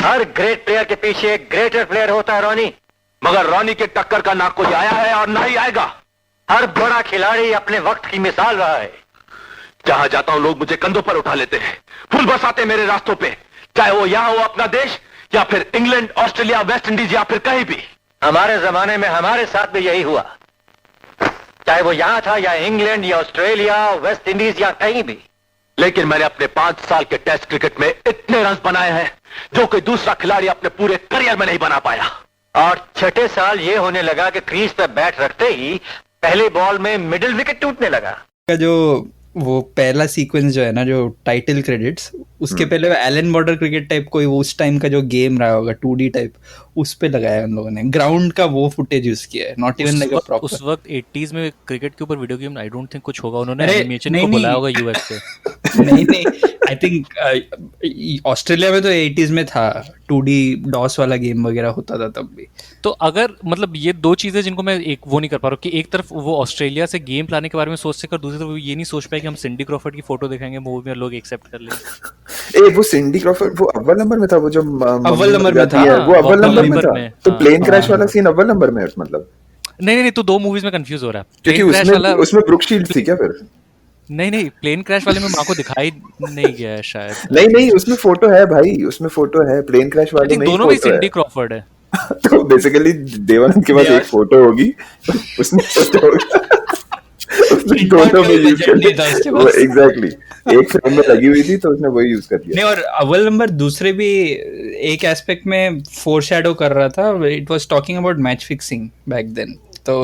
हर great player के पीछे एक ग्रेटर प्लेयर होता है रॉनी। मगर रॉनी के टक्कर का ना कोई आया है और ना ही आएगा। हर बड़ा खिलाड़ी अपने वक्त की मिसाल रहा है। जहां जाता हूं लोग मुझे कंधों पर उठा लेते हैं, फूल बरसाते मेरे रास्तों पे, चाहे वो यहां हो अपना देश या फिर इंग्लैंड, ऑस्ट्रेलिया, वेस्ट इंडीज या फिर कहीं भी। हमारे जमाने में हमारे साथ भी यही हुआ, चाहे वो यहां था या इंग्लैंड या ऑस्ट्रेलिया, वेस्ट इंडीज या कहीं भी। लेकिन मैंने अपने 5 साल के टेस्ट क्रिकेट में इतने रन बनाए हैं जो कोई दूसरा खिलाड़ी अपने पूरे करियर में नहीं बना पाया। और छठे साल ये होने लगा कि क्रीज पे बैट रखते ही पहले बॉल में मिडिल विकेट टूटने लगा। का जो वो पहला सीक्वेंस जो है ना, जो टाइटल क्रेडिट्स, उसके पहले वो एलन बॉर्डर क्रिकेट टाइप कोई उस टाइम का जो गेम रहा होगा 2D टाइप, उस पे लगाया उन लोगों ने, ग्राउंड का वो फुटेज यूज किया है, not even like a proper. उस वक्त 80s में क्रिकेट के ऊपर video game I don't think कुछ होगा, उन्होंने एनिमेशन को बुलाया होगा यूएस से। नहीं आई थिंक ऑस्ट्रेलिया में तो 80s में था, 2D डॉस वाला गेम वगैरह होता था तब भी। तो अगर मतलब ये दो चीजें जिनको मैं एक वो नहीं कर पा रहा हूँ कि एक तरफ वो ऑस्ट्रेलिया से गेम लाने के बारे में सोचते कर, दूसरी तरफ वो ये नहीं सोच पाए कि हम सिंडी क्रॉफर्ड की फोटो दिखाएंगे मूवी में, लोग एक्सेप्ट कर लेंगे। वो सिंडी क्रॉफर्ड वो अव्वल नंबर में था, वो जो अव्वल नंबर में था, वो अव्वल नंबर में था। तो हाँ। प्लेन क्रैश वाला सीन अव्वल नंबर में है मतलब? नहीं तो दो मूवीज में कंफ्यूज हो रहा है, क्योंकि उसमें ब्रुक शील्ड्स थी क्या फिर? नहीं प्लेन क्रैश वाले में माँ को दिखाई नहीं गया है शायद। नहीं उसमें फोटो है भाई, उसमें फोटो है। प्लेन क्रैश वाले में दोनों में सिंडी क्रॉफर्ड है। तो बेसिकली देवानंद के पास एक फोटो होगी, उसने फोटो दोनों में यूज कर लिया। एग्जैक्टली एक फ्रेम में लगी हुई थी तो उसने वही यूज कर लिया। नहीं, और अव्वल नंबर दूसरे भी एक एस्पेक्ट में फोरशैडो कर रहा था। It was talking about match fixing back then. तो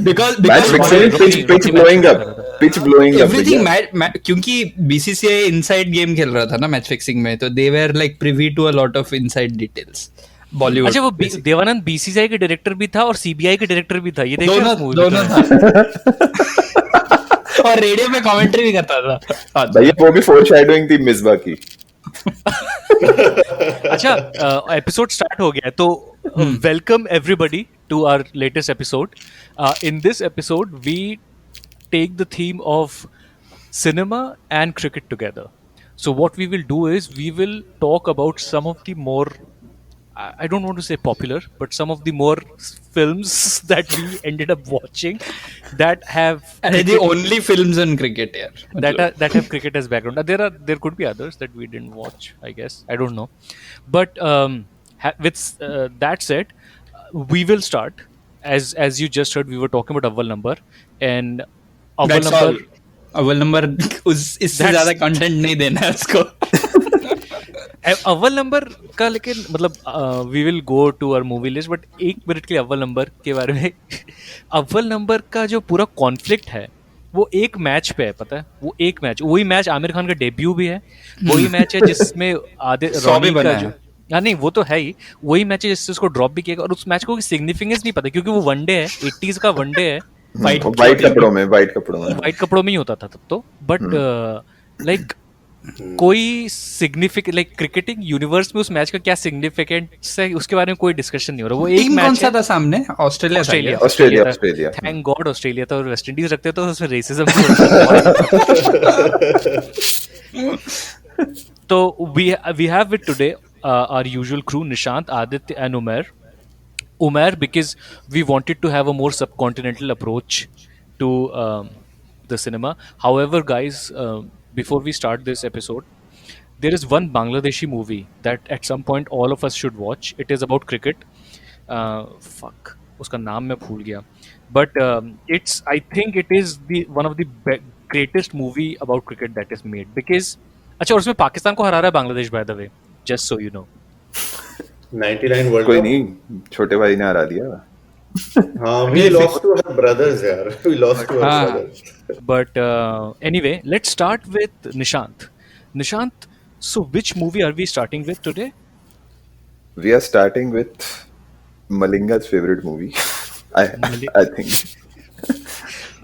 because pitch blowing up everything, क्योंकि बीसीसीआई इनसाइड गेम खेल रहा था ना मैच फिक्सिंग में, तो they were like privy to a lot of inside details Bollywood. अच्छा, वो देवानंद बीसीसीआई के डायरेक्टर भी था और सीबीआई के डायरेक्टर भी था, ये दोनों था। और रेडियो में कमेंट्री भी करता था भैया, वो भी फोरशैडोइंग थी मिसबा की। अच्छा, एपिसोड स्टार्ट हो गया है तो welcome everybody to our latest episode. In this episode we take the theme of cinema and cricket together. So what we will do is we will talk about some of the more, I don't want to say popular, but some of the more films that we ended up watching that have the only films on cricket here that have cricket as background. There could be others that we didn't watch, I guess, I don't know, but with that said, we will start as you just heard. We were talking about Awwal Number, and अव्वल number इससे ज्यादा content नहीं देना है उसको। अव्वल number का लेकिन मतलब we will go to our movie list, but एक मिनट के लिए अव्वल नंबर के बारे में। अव्वल नंबर का जो पूरा कॉन्फ्लिक्ट है वो एक मैच पे है, पता है? वो एक मैच, वही मैच आमिर खान का डेब्यू भी है, वही मैच है जिसमें आधे रॉनी का जो, हाँ नहीं वो तो है ही, वही मैच है जिससे उसको ड्रॉप भी किया, और उस मैच को सिग्निफिकेंस नहीं पता क्योंकि वो वनडे है, 80s का वनडे है, वाइट कपड़ों में ही होता था तब तो, बट लाइक कोई सिग्निफिकेंट, लाइक क्रिकेटिंग यूनिवर्स में उस मैच का क्या सिग्निफिकेंस है उसके बारे में कोई डिस्कशन नहीं हो रहा। वो एक मैच कौन सा था सामने? ऑस्ट्रेलिया थैंक गॉड ऑस्ट्रेलिया था, और वेस्ट इंडीज रखते तो उसमें रेसिज्म। तो we have it today, our usual crew, Nishant, Aditya and Umair, because we wanted to have a more subcontinental approach to the cinema. However, guys, before we start this episode, there is one Bangladeshi movie that at some point all of us should watch. It is about cricket. उसका नाम मैं भूल गया, but I think it is one of the greatest movie about cricket that is made, because अच्छा, और उसमें पाकिस्तान को हरा रहा है Bangladesh, by the way, just so you know. 99 world कोई नहीं, छोटे भाई ने हरा दिया। हाँ, we lost to our brothers यार, we lost to our brothers. But anyway, let's start with Nishant. Nishant, so which movie are we starting with today? We are starting with Malinga's favorite movie. I think.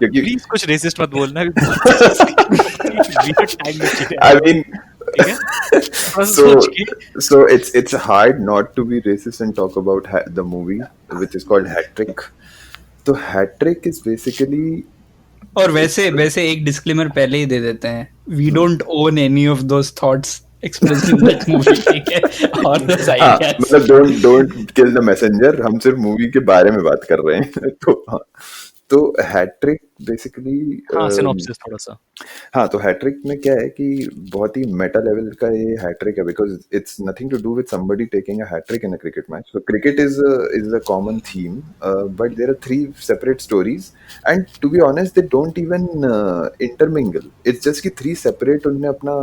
Please कुछ racist मत बोलना। I mean, so it's hard not to be racist and talk about the movie which is called Hat Trick. So Hat Trick is basically, और वैसे एक disclaimer पहले ही दे देते हैं, we don't own any of those thoughts expressed in that movie. ठीक है, और the side हाँ gags. मतलब डोंट किल द मैसेंजर, हम सिर्फ मूवी के बारे में बात कर रहे हैं तो हाँ, तो हैट्रिक बेसिकली हाँ, सिनॉप्सिस थोड़ा सा. हाँ तो हैट्रिक में क्या है कि बहुत ही मेटा लेवल का ये हैट्रिक है because it's nothing to do with somebody taking a hattrick in a cricket match. So cricket is a common theme but there are 3 separate stories and to be honest they don't even intermingle. It's just कि 3 separate उनने अपना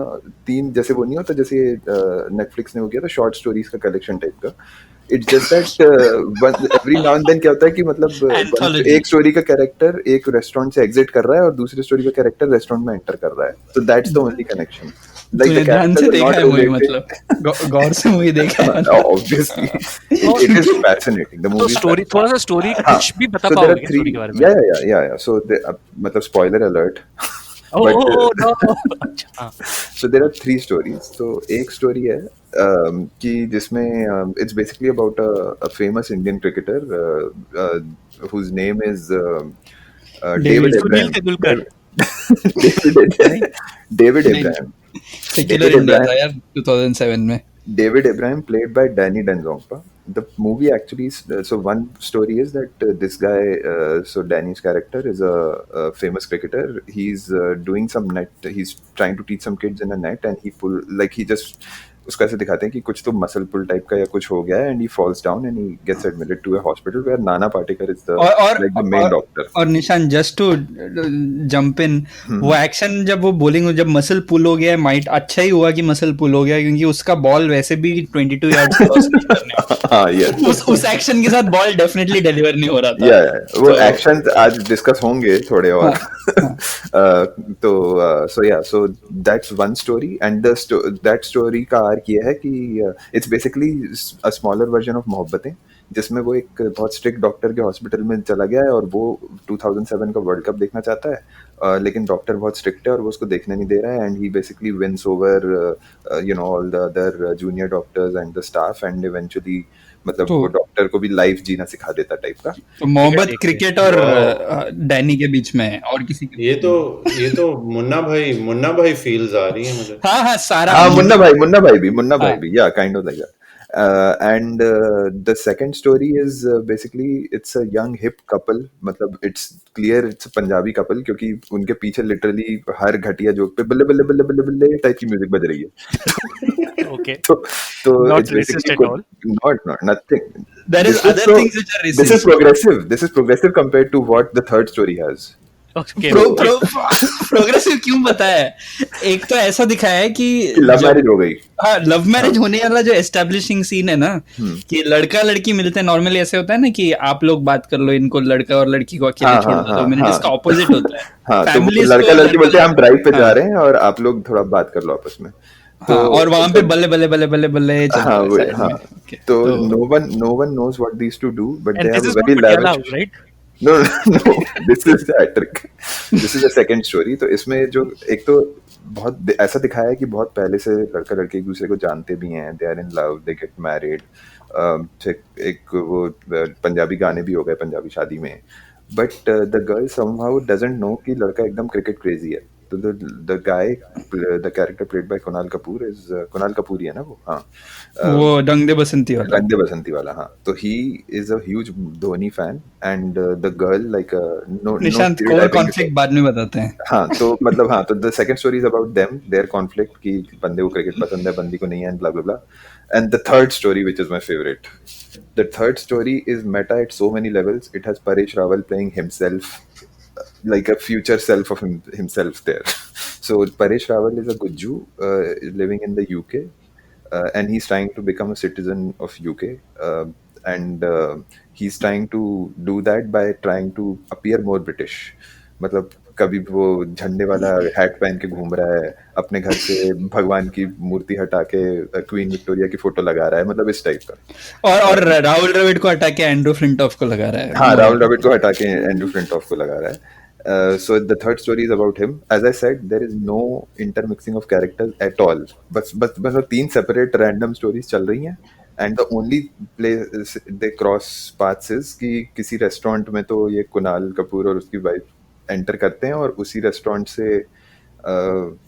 3 जैसे वो नहीं होता जैसे Netflix ने वो किया था शॉर्ट स्टोरीज का कलेक्शन टाइप का. It's just that every now and then क्या होता है कि मतलब Anthology. एक स्टोरी का कैरेक्टर एक रेस्टोरेंट से एग्जिट कर रहा है और दूसरी स्टोरी का कैरेक्टर रेस्टोरेंट में एंटर कर रहा है. तो दैट्स द ओनली कनेक्शन. तूने ध्यान से देखा है मूवी, मतलब गौर से मूवी देखा है. Obviously, it is fascinating. The तो movie is स्टोरी fascinating. थोड़ा सा स्टोरी हाँ, कुछ भी बता so there पाओगे are क्या 3. स्टोरी के बारे में? Yeah. So मतलब spoiler alert. Oh, But, oh, no. अच्छा, हाँ. So there are 3 stories. तो एक स्टोरी है कि जिसमें it's basically about a famous Indian cricketer whose name is David Sunil Abraham. Tendulkar. David नहीं. Abraham. Secular David India Abraham. था यार 2007 में. David Abraham, played by Danny Denzongpa. The movie actually, so one story is that this guy, so Danny's character is a famous cricketer. He's doing some net. He's trying to teach some kids in a net, and he just उसको ऐसे दिखाते हैं कि कुछ तो muscle पुल type का या कुछ हो गया है and he falls down and he gets admitted to a hospital where Nana Patekar is the like the main doctor. और निशान, जस्ट टू जंप इन, वो एक्शन जब वो बॉलिंग जब मसल पुल हो गया, माइट अच्छा ही हुआ कि मसल पुल हो गया, क्योंकि उसका बॉल वैसे भी 22 यार्ड्स क्रॉस नहीं करने. हाँ यस, उस एक्शन के साथ बॉल डेफिनेटली डिलीवर नहीं हो रहा था. या वो एक्शन आज डिस्कस होंगे थोड़े और. तो so that's one story and that story का आर्क ये है कि it's basically a smaller version of Mohabbatein, जिसमें वो एक बहुत स्ट्रिक्ट डॉक्टर के हॉस्पिटल में चला गया है और वो 2007 का वर्ल्ड कप देखना चाहता है, लेकिन डॉक्टर बहुत स्ट्रिक्ट है और वो उसको देखने नहीं दे रहा है and he basically wins over all the other junior doctors and the staff and eventually मतलब वो डॉक्टर को भी लाइफ जीना सिखा देता टाइप का. तो मोहब्बत क्रिकेट और डैनी के बीच में है, और किसी के. ये तो मुन्ना भाई फील्स आ रही है मुझे. हाँ सारा. हाँ मुन्ना भाई भी या kind of like that. And the second story is basically it's a young hip couple. मतलब it's clear it's a Punjabi couple क्योंकि उनके पीछे literally हर घटिया जोक पे बल्ले बल्ले बल्ले बल्ले बल्ले टाइप की म्यूजिक बज रही है. Okay. तो Not it's racist basically at all. not nothing. There is This other so- things which are racist. This is progressive compared to what the third story has. Okay. Progressive क्यों बताया है? एक तो ऐसा दिखाया है कि लव मैरिज हो गई. हाँ, लव मैरिज होने वाला जो एस्टेब्लिशिंग सीन है ना, कि लड़का लड़की मिलते हैं. नॉर्मली ऐसे होता है ना कि आप लोग बात कर लो, इनको लड़का और लड़की को अकेले हाँ, छोड़ हाँ, दो 2 मिनट. हाँ. इसका ऑपोजिट होता है. हाँ तो Families लड़का को लड़की बोलते हैं हम ड्राइव पे जा हाँ. रहे हैं और आप लोग थोड़ा बात कर लो आपस में. हाँ, और वहां पे बल्ले बल्ले बल्ले बल्ले बल्ले चल रहा हाँ है वो side हाँ में. Okay. तो no one knows what these two do but And they this have is a very not Patiala lavish. House, right? No, this is the trick. This is the second story. तो इसमें जो एक तो बहुत ऐसा दिखाया है कि बहुत पहले से लड़का लड़की एक दूसरे को जानते भी हैं. They are in love, they get married. एक वो पंजाबी गाने भी हो गए पंजाबी शादी में. But the girl somehow doesn't know कि लड़का एकदम क्रिकेट क्रेजी है. तो the guy, the character played by Kunal Kapoor is Kunal Kapoor ही है ना वो. हाँ वो रंग दे बसंती वाला. रंग दे बसंती वाला. हाँ तो he is a huge Dhoni fan and the girl like Nishant core conflict बाद में बताते हैं. हाँ तो मतलब हाँ तो the second story is about them, their conflict कि बंदे को क्रिकेट पसंद है बंदी को नहीं है and blah blah blah. And the third story which is my favorite, the third story is meta at so many levels. It has Paresh Rawal playing himself, like a future self of himself there. So Paresh Rawal is a Gujju living in the UK and he's trying to become a citizen of UK and he's trying to do that by trying to appear more British. मतलब कभी वो झंडे वाला hat पहन के घूम रहा है, अपने घर से भगवान की मूर्ति हटा के क्वीन विक्टोरिया की फोटो लगा रहा है, मतलब इस टाइप का. और राहुल द्रविड़ को हटा के एंड्रू फ्लिंटॉफ को लगा रहा है. हाँ राहुल द्रविड़ को हटा के एंड्रू फ्लिंटॉफ को लगा रहा है. So the third story is about him. As I said, there is no intermixing of characters at all. बस मतलब 3 separate random stories चल रही हैं. And the only place they cross paths is कि किसी रेस्टोरेंट में तो ये कुणाल कपूर और उसकी वाइफ एंटर करते हैं और उसी रेस्टोरेंट से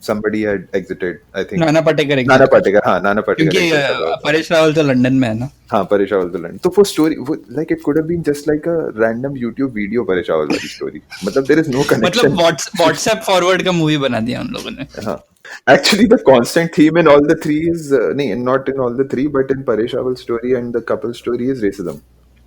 somebody had exited, I think. Nana Patekar Nana Patekar, हाँ, नाना पाटेकर क्योंकि exit कर रहा था। परेश रावल तो लंदन में है ना। हाँ, परेश रावल विलन। तो वो स्टोरी, वो like it could have been just like a random YouTube video, Paresh Rawal वाली स्टोरी। मतलब there is no connection। मतलब व्हाट्सएप फॉरवर्ड का मूवी बना दिया उन लोगों ने। हाँ, actually the constant theme in all the three is नहीं, not in all the three, but in Paresh Rawal's story and the couple story is racism।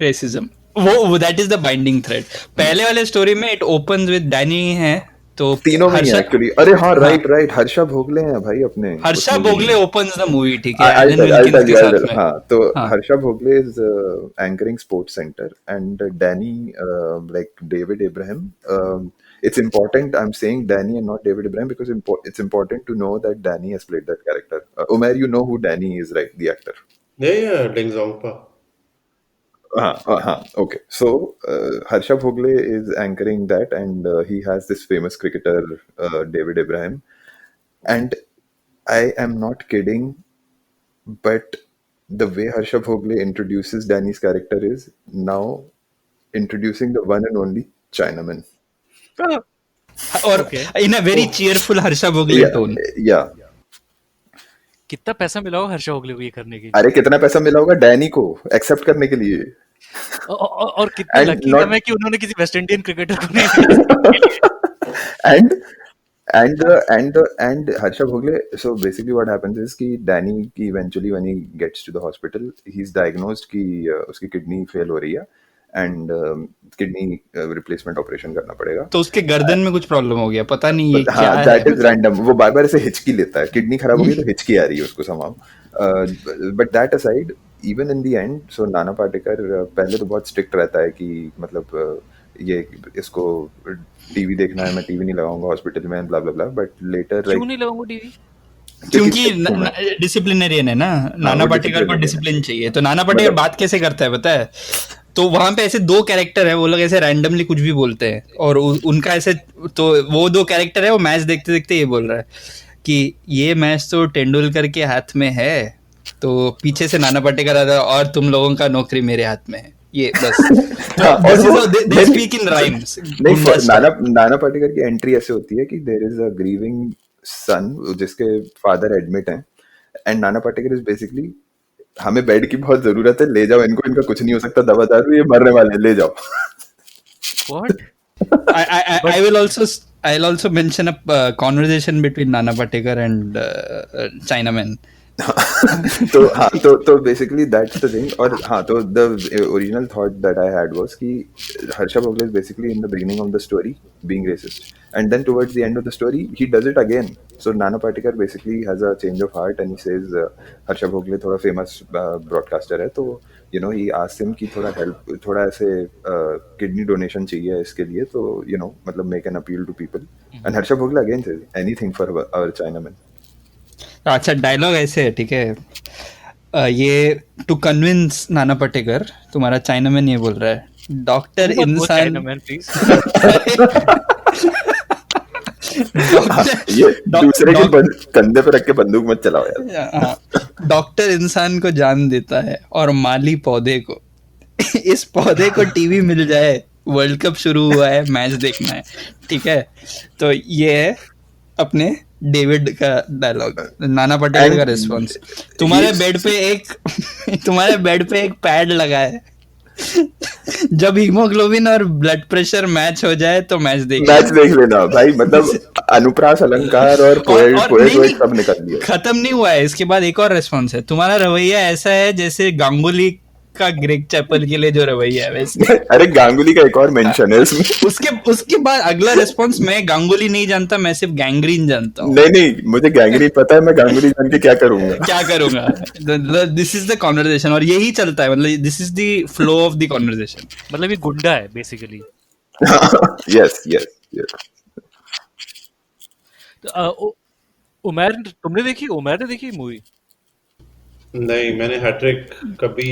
Racism, वो that is the binding thread. पहले वाले story में it opens with Danny है, तो तीनों में Harsha actually, अरे हाँ, राइट, हर्षा भोगले हैं भाई अपने। हर्षा उसमें भी। भोगले ओपन्स द मूवी, ठीक है, I'll Alan tell you, I'll Wilkins tell के you, I'll साथ tell you. में। हाँ, तो हाँ। Harsha Bhogle is anchoring Sports Center, and Danny, like David Abraham. It's important. I'm saying Danny and not David Abraham because it's important to know that Danny has played that character. Umair, you know who Danny is, right? The actor. Yeah, Ding Zongpa. Okay. So Harsha Bhogle is anchoring that, and he has this famous cricketer, David Abraham, and I am not kidding, but the way Harsha Bhogle introduces Danny's character is now introducing the one and only Chinaman. और in a very cheerful Harsha Bhogle tone. Yeah. कितना पैसा मिला हो हर्षा भोगले को ये करने के लिए? अरे कितना पैसा मिला होगा डैनी को एक्सेप्ट करने के लिए। और कितना And लकी not- था मैं कि उन्होंने किसी वेस्ट इंडियन क्रिकेटर को नहीं and Harsha Bhogle, so basically what happens is कि Danny की eventually when he gets to the hospital, he's diagnosed कि उसकी किडनी फेल हो रही है and किडनी रिप्लेसमेंट ऑपरेशन करना पड़ेगा। तो उसके गर्दन में कुछ प्रॉब्लम हो गया, पता नहीं ये क्या हाँ, है। That is random. वो बार बार ऐसे हिचकी लेता है, किडनी खराब हो गई तो हिचकी आ रही है उसको somehow। But that aside, even in the end, so Nana Patekar पहले तो बहुत स्ट्रिक्ट रहता है कि मतलब ये इसको टीवी देखना है, मैं टीवी नहीं लगाऊंगा हॉस्पिटल में, ब्ला ब्ला ब्ला। बट लेटर क्यों नहीं लगाऊंगा टीवी? क्योंकि डिसिप्लिनरियन है ना, नाना वो पाटेकर को disciplinarian डिसिप्लिन चाहिए। तो नाना पाटेकर मतलब- बात कैसे करता है पता है? तो वहां पे ऐसे दो कैरेक्टर है, वो लोग ऐसे रैंडमली कुछ भी बोलते हैं, और उनका ऐसे, तो वो दो कैरेक्टर है, वो मैच देखते देखते ये बोल रहा है कि ये मैच तो तेंदुलकर के हाथ में है, तो पीछे से नाना पाटेकर आ रहा है, और तुम लोगों का नौकरी मेरे हाथ में है, ये बस। हाँ, और वो- दे स्पीक इन राइम्स। नहीं, नाना पाटेकर की एंट्री ऐसे होती है कि देयर इज अ ग्रीविंग सन जिसके फादर एडमिट हैं, and Nana Patekar is basically, हमें बेड की बहुत जरूरत है, ले जाओ इनको, इनका कुछ नहीं हो सकता, दवा दारू, ये मरने वाले हैं, ले जाओ। What? I'll also mention a conversation between Nana Patekar and Chinaman. तो हाँ, तो बेसिकली दैट्स द थिंग। और हाँ, तो the original thought that I had was कि Harsha Bhogle is basically in the beginning of the story being racist, and then towards the end of the story he does it again. So Nana Patekar basically has a change of heart and he says Harsha Bhogle थोड़ा famous broadcaster है, तो you know he asks him कि थोड़ा help, थोड़ा ऐसे kidney donation चाहिए इसके लिए, तो यू नो मतलब make an appeal to people, and Harsha Bhogle again says anything for our chinaman. अच्छा, डायलॉग ऐसे है, ठीक है, ये टू कन्विंस नाना पाटेकर, तुम्हारा चाइनामैन ये बोल रहा है, डॉक्टर इंसान, Chinaman, please. ये दूसरे के कंधे पे रख के बंदूक मत चलाओ यार। डॉक्टर इंसान को जान देता है और माली पौधे को। इस पौधे को टीवी मिल जाए, वर्ल्ड कप शुरू हुआ है, मैच देखना है, ठीक है। तो ये है अपने डेविड का डायलॉग, नाना पाटेकर का रिस्पॉन्स। तुम्हारे बेड पे एक पैड लगा है, जब हीमोग्लोबिन और ब्लड प्रेशर मैच हो जाए तो मैच देख लेना भाई। मतलब अनुप्रास, अलंकार और पोएट सब निकल दिया। खत्म नहीं हुआ है, इसके बाद एक और रिस्पॉन्स है, तुम्हारा रवैया ऐसा है जैसे गांगुली का ग्रेग चैपल के लिए जो रवैया है वैसे। अरे गांगुली का एक और मेंशन है इसमें। उसके बाद अगला रिस्पॉन्स, मैं गांगुली नहीं जानता, मैं सिर्फ गैंग्रीन जानता हूँ। नहीं, मुझे गैंग्रीन पता है, मैं गांगुली जान के क्या करूंगा। दिस इज द कॉन्वर्सेशन, और यही चलता है, मतलब this is the flow of the conversation. मतलब ये गुंडा है बेसिकली। यस। उमर, तुमने देखी? उमर ने देखी मूवी? नहीं, मैंने हैट्रिक कभी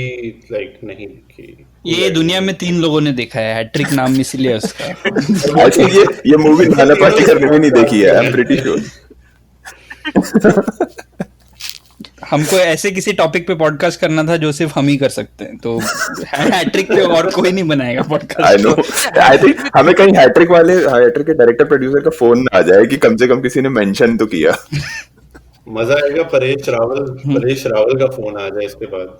नहीं देखी। ये दुनिया में 3 लोगों ने देखा है, हैट्रिक नाम इसीलिए उसका। आई थिंक ये मूवी नाना पाटेकर ने भी नहीं देखी है, आई एम प्रीटी श्योर। हमको ऐसे किसी टॉपिक पे पॉडकास्ट करना था जो सिर्फ हम ही कर सकते हैं, तो हैट्रिक पे और कोई नहीं बनाएगा I podcast no, I think हमें कहीं हैट्रिक के डायरेक्टर प्रोड्यूसर का फोन ना आ जाए कि कम से कम किसी ने मेंशन तो किया। मजा आएगा परेश रावल का फोन आ जाए इसके बाद।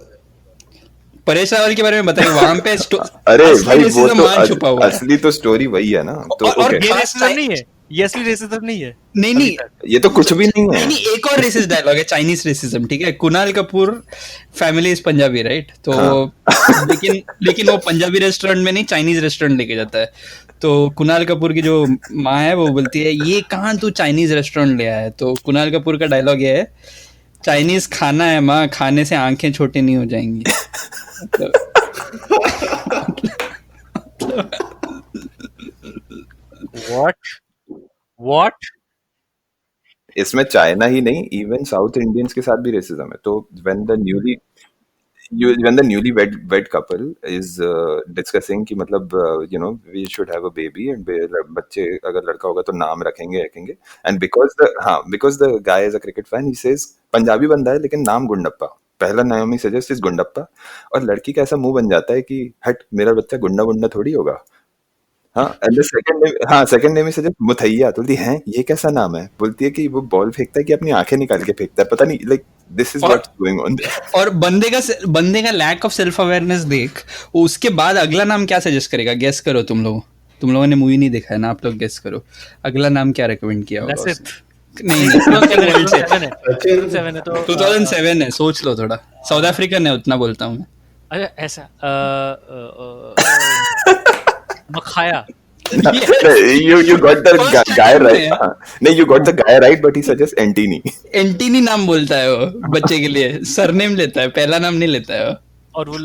परेश रावल के बारे में बताइए, वहां पे अरे असली भाई वो racism तो वहां छुपा हुआ है। असली तो स्टोरी वही है ना, तो और ओके, ये खास रेसिज्म नहीं है, ये असली रेसिज्म नहीं है। नहीं नहीं ये तो कुछ भी नहीं है। नहीं, एक और रेसिस्ट डायलॉग है, चाइनीज रेसिज्म, ठीक है। Kunal Kapoor family is Punjabi, right? तो लेकिन वो पंजाबी रेस्टोरेंट में नहीं, चाइनीज रेस्टोरेंट लेके जाता है। तो कुणाल कपूर की जो माँ है वो बोलती है, ये कहाँ तू चाइनीज रेस्टोरेंट ले आया है? तो कुणाल कपूर का डायलॉग ये है, चाइनीज खाना है माँ, खाने से आंखें छोटी नहीं हो जाएंगी। What? इसमें चाइना ही नहीं, इवन साउथ इंडियंस के साथ भी रेसिज्म है। तो when the newly wed couple is discussing कि मतलब we should have a baby and बच्चे अगर लड़का होगा तो नाम रखेंगे and because the guy is a cricket fan, he says Punjabi बंदा है लेकिन नाम गुंडप्पा, पहला नाम ही सजेस्ट इज गुंडप्पा, और लड़की का ऐसा मुंह बन जाता है कि हट मेरा बच्चा गुंडा गुंडा थोड़ी होगा। हाँ, and the second name suggest Muttiah, तो बोलती है ये कैसा नाम है? बोलती है कि वो बॉल फेंकता है कि अपनी आंखें निकाल के फेंकता है, पता नहीं, like this is what's going on. और बंदे का लैक ऑफ सेल्फ अवेयरनेस देख, वो उसके बाद अगला नाम क्या सजेस्ट करेगा? गेस करो तुम लोगों ने मूवी नहीं देखा है ना, आप लोग गेस करो अगला नाम क्या रेकमेंड किया होगा उसने? नहीं 2007 है तो 2007 है, सोच लो थोड़ा। साउथ अफ्रीकन है, उतना बोलता हूँ मैं। अच्छा ऐसा Makhaya. you got the guy right. नहीं, you got the guy right, but he suggests Antini. Antennae नाम बोलता है वो बच्चे के लिए, सरनेम लेता है, पहला नाम नहीं लेता है वो। और वो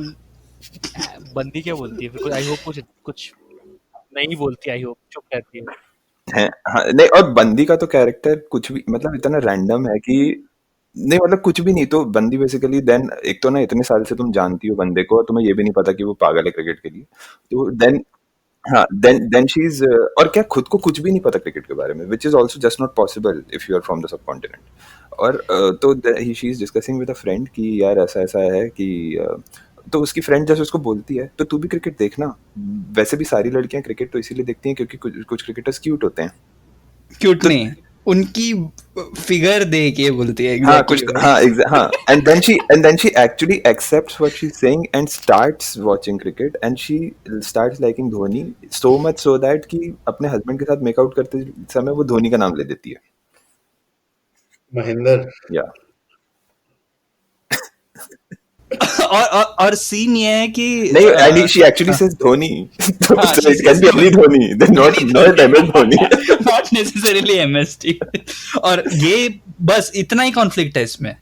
बंदी क्या बोलती है फिर? आई होप कुछ नहीं बोलती, आई होप चुप रहती है। हाँ, नहीं, और बंदी का तो कैरेक्टर कुछ भी मतलब इतना रैंडम है कि नहीं, मतलब कुछ भी नहीं। तो बंदी बेसिकली देन एक तो ना इतने साल से तुम जानती हो बंदे को और तुम्हें ये भी नहीं पता कि वो पागल है क्रिकेट के लिए, तो देन हाँ, देन शी इज, और क्या खुद को कुछ भी नहीं पता क्रिकेट के बारे में, which is also just not possible if you are from the subcontinent. और तो she is discussing with a friend कि यार ऐसा ऐसा है कि तो उसकी फ्रेंड जैसे उसको बोलती है तो तू भी क्रिकेट देखना, वैसे भी सारी लड़कियां क्रिकेट तो इसीलिए देखती हैं क्योंकि कुछ क्रिकेटर्स क्यूट होते हैं। क्यूट नहीं, उनकी फिगर देख के बोलती है हाँ, exactly। हाँ, and then she actually accepts what she's saying and starts watching cricket and she starts liking Dhoni so much so that कि अपने हस्बैंड के साथ मेकआउट करते समय वो धोनी का नाम ले देती है, महेंद्र। या और सीन ये है कि नहीं, and she actually says Dhoni, so it can be only Dhoni, then not MS Dhoni, not necessarily MST। और ये बस इतना ही कॉन्फ्लिक्ट है इसमें,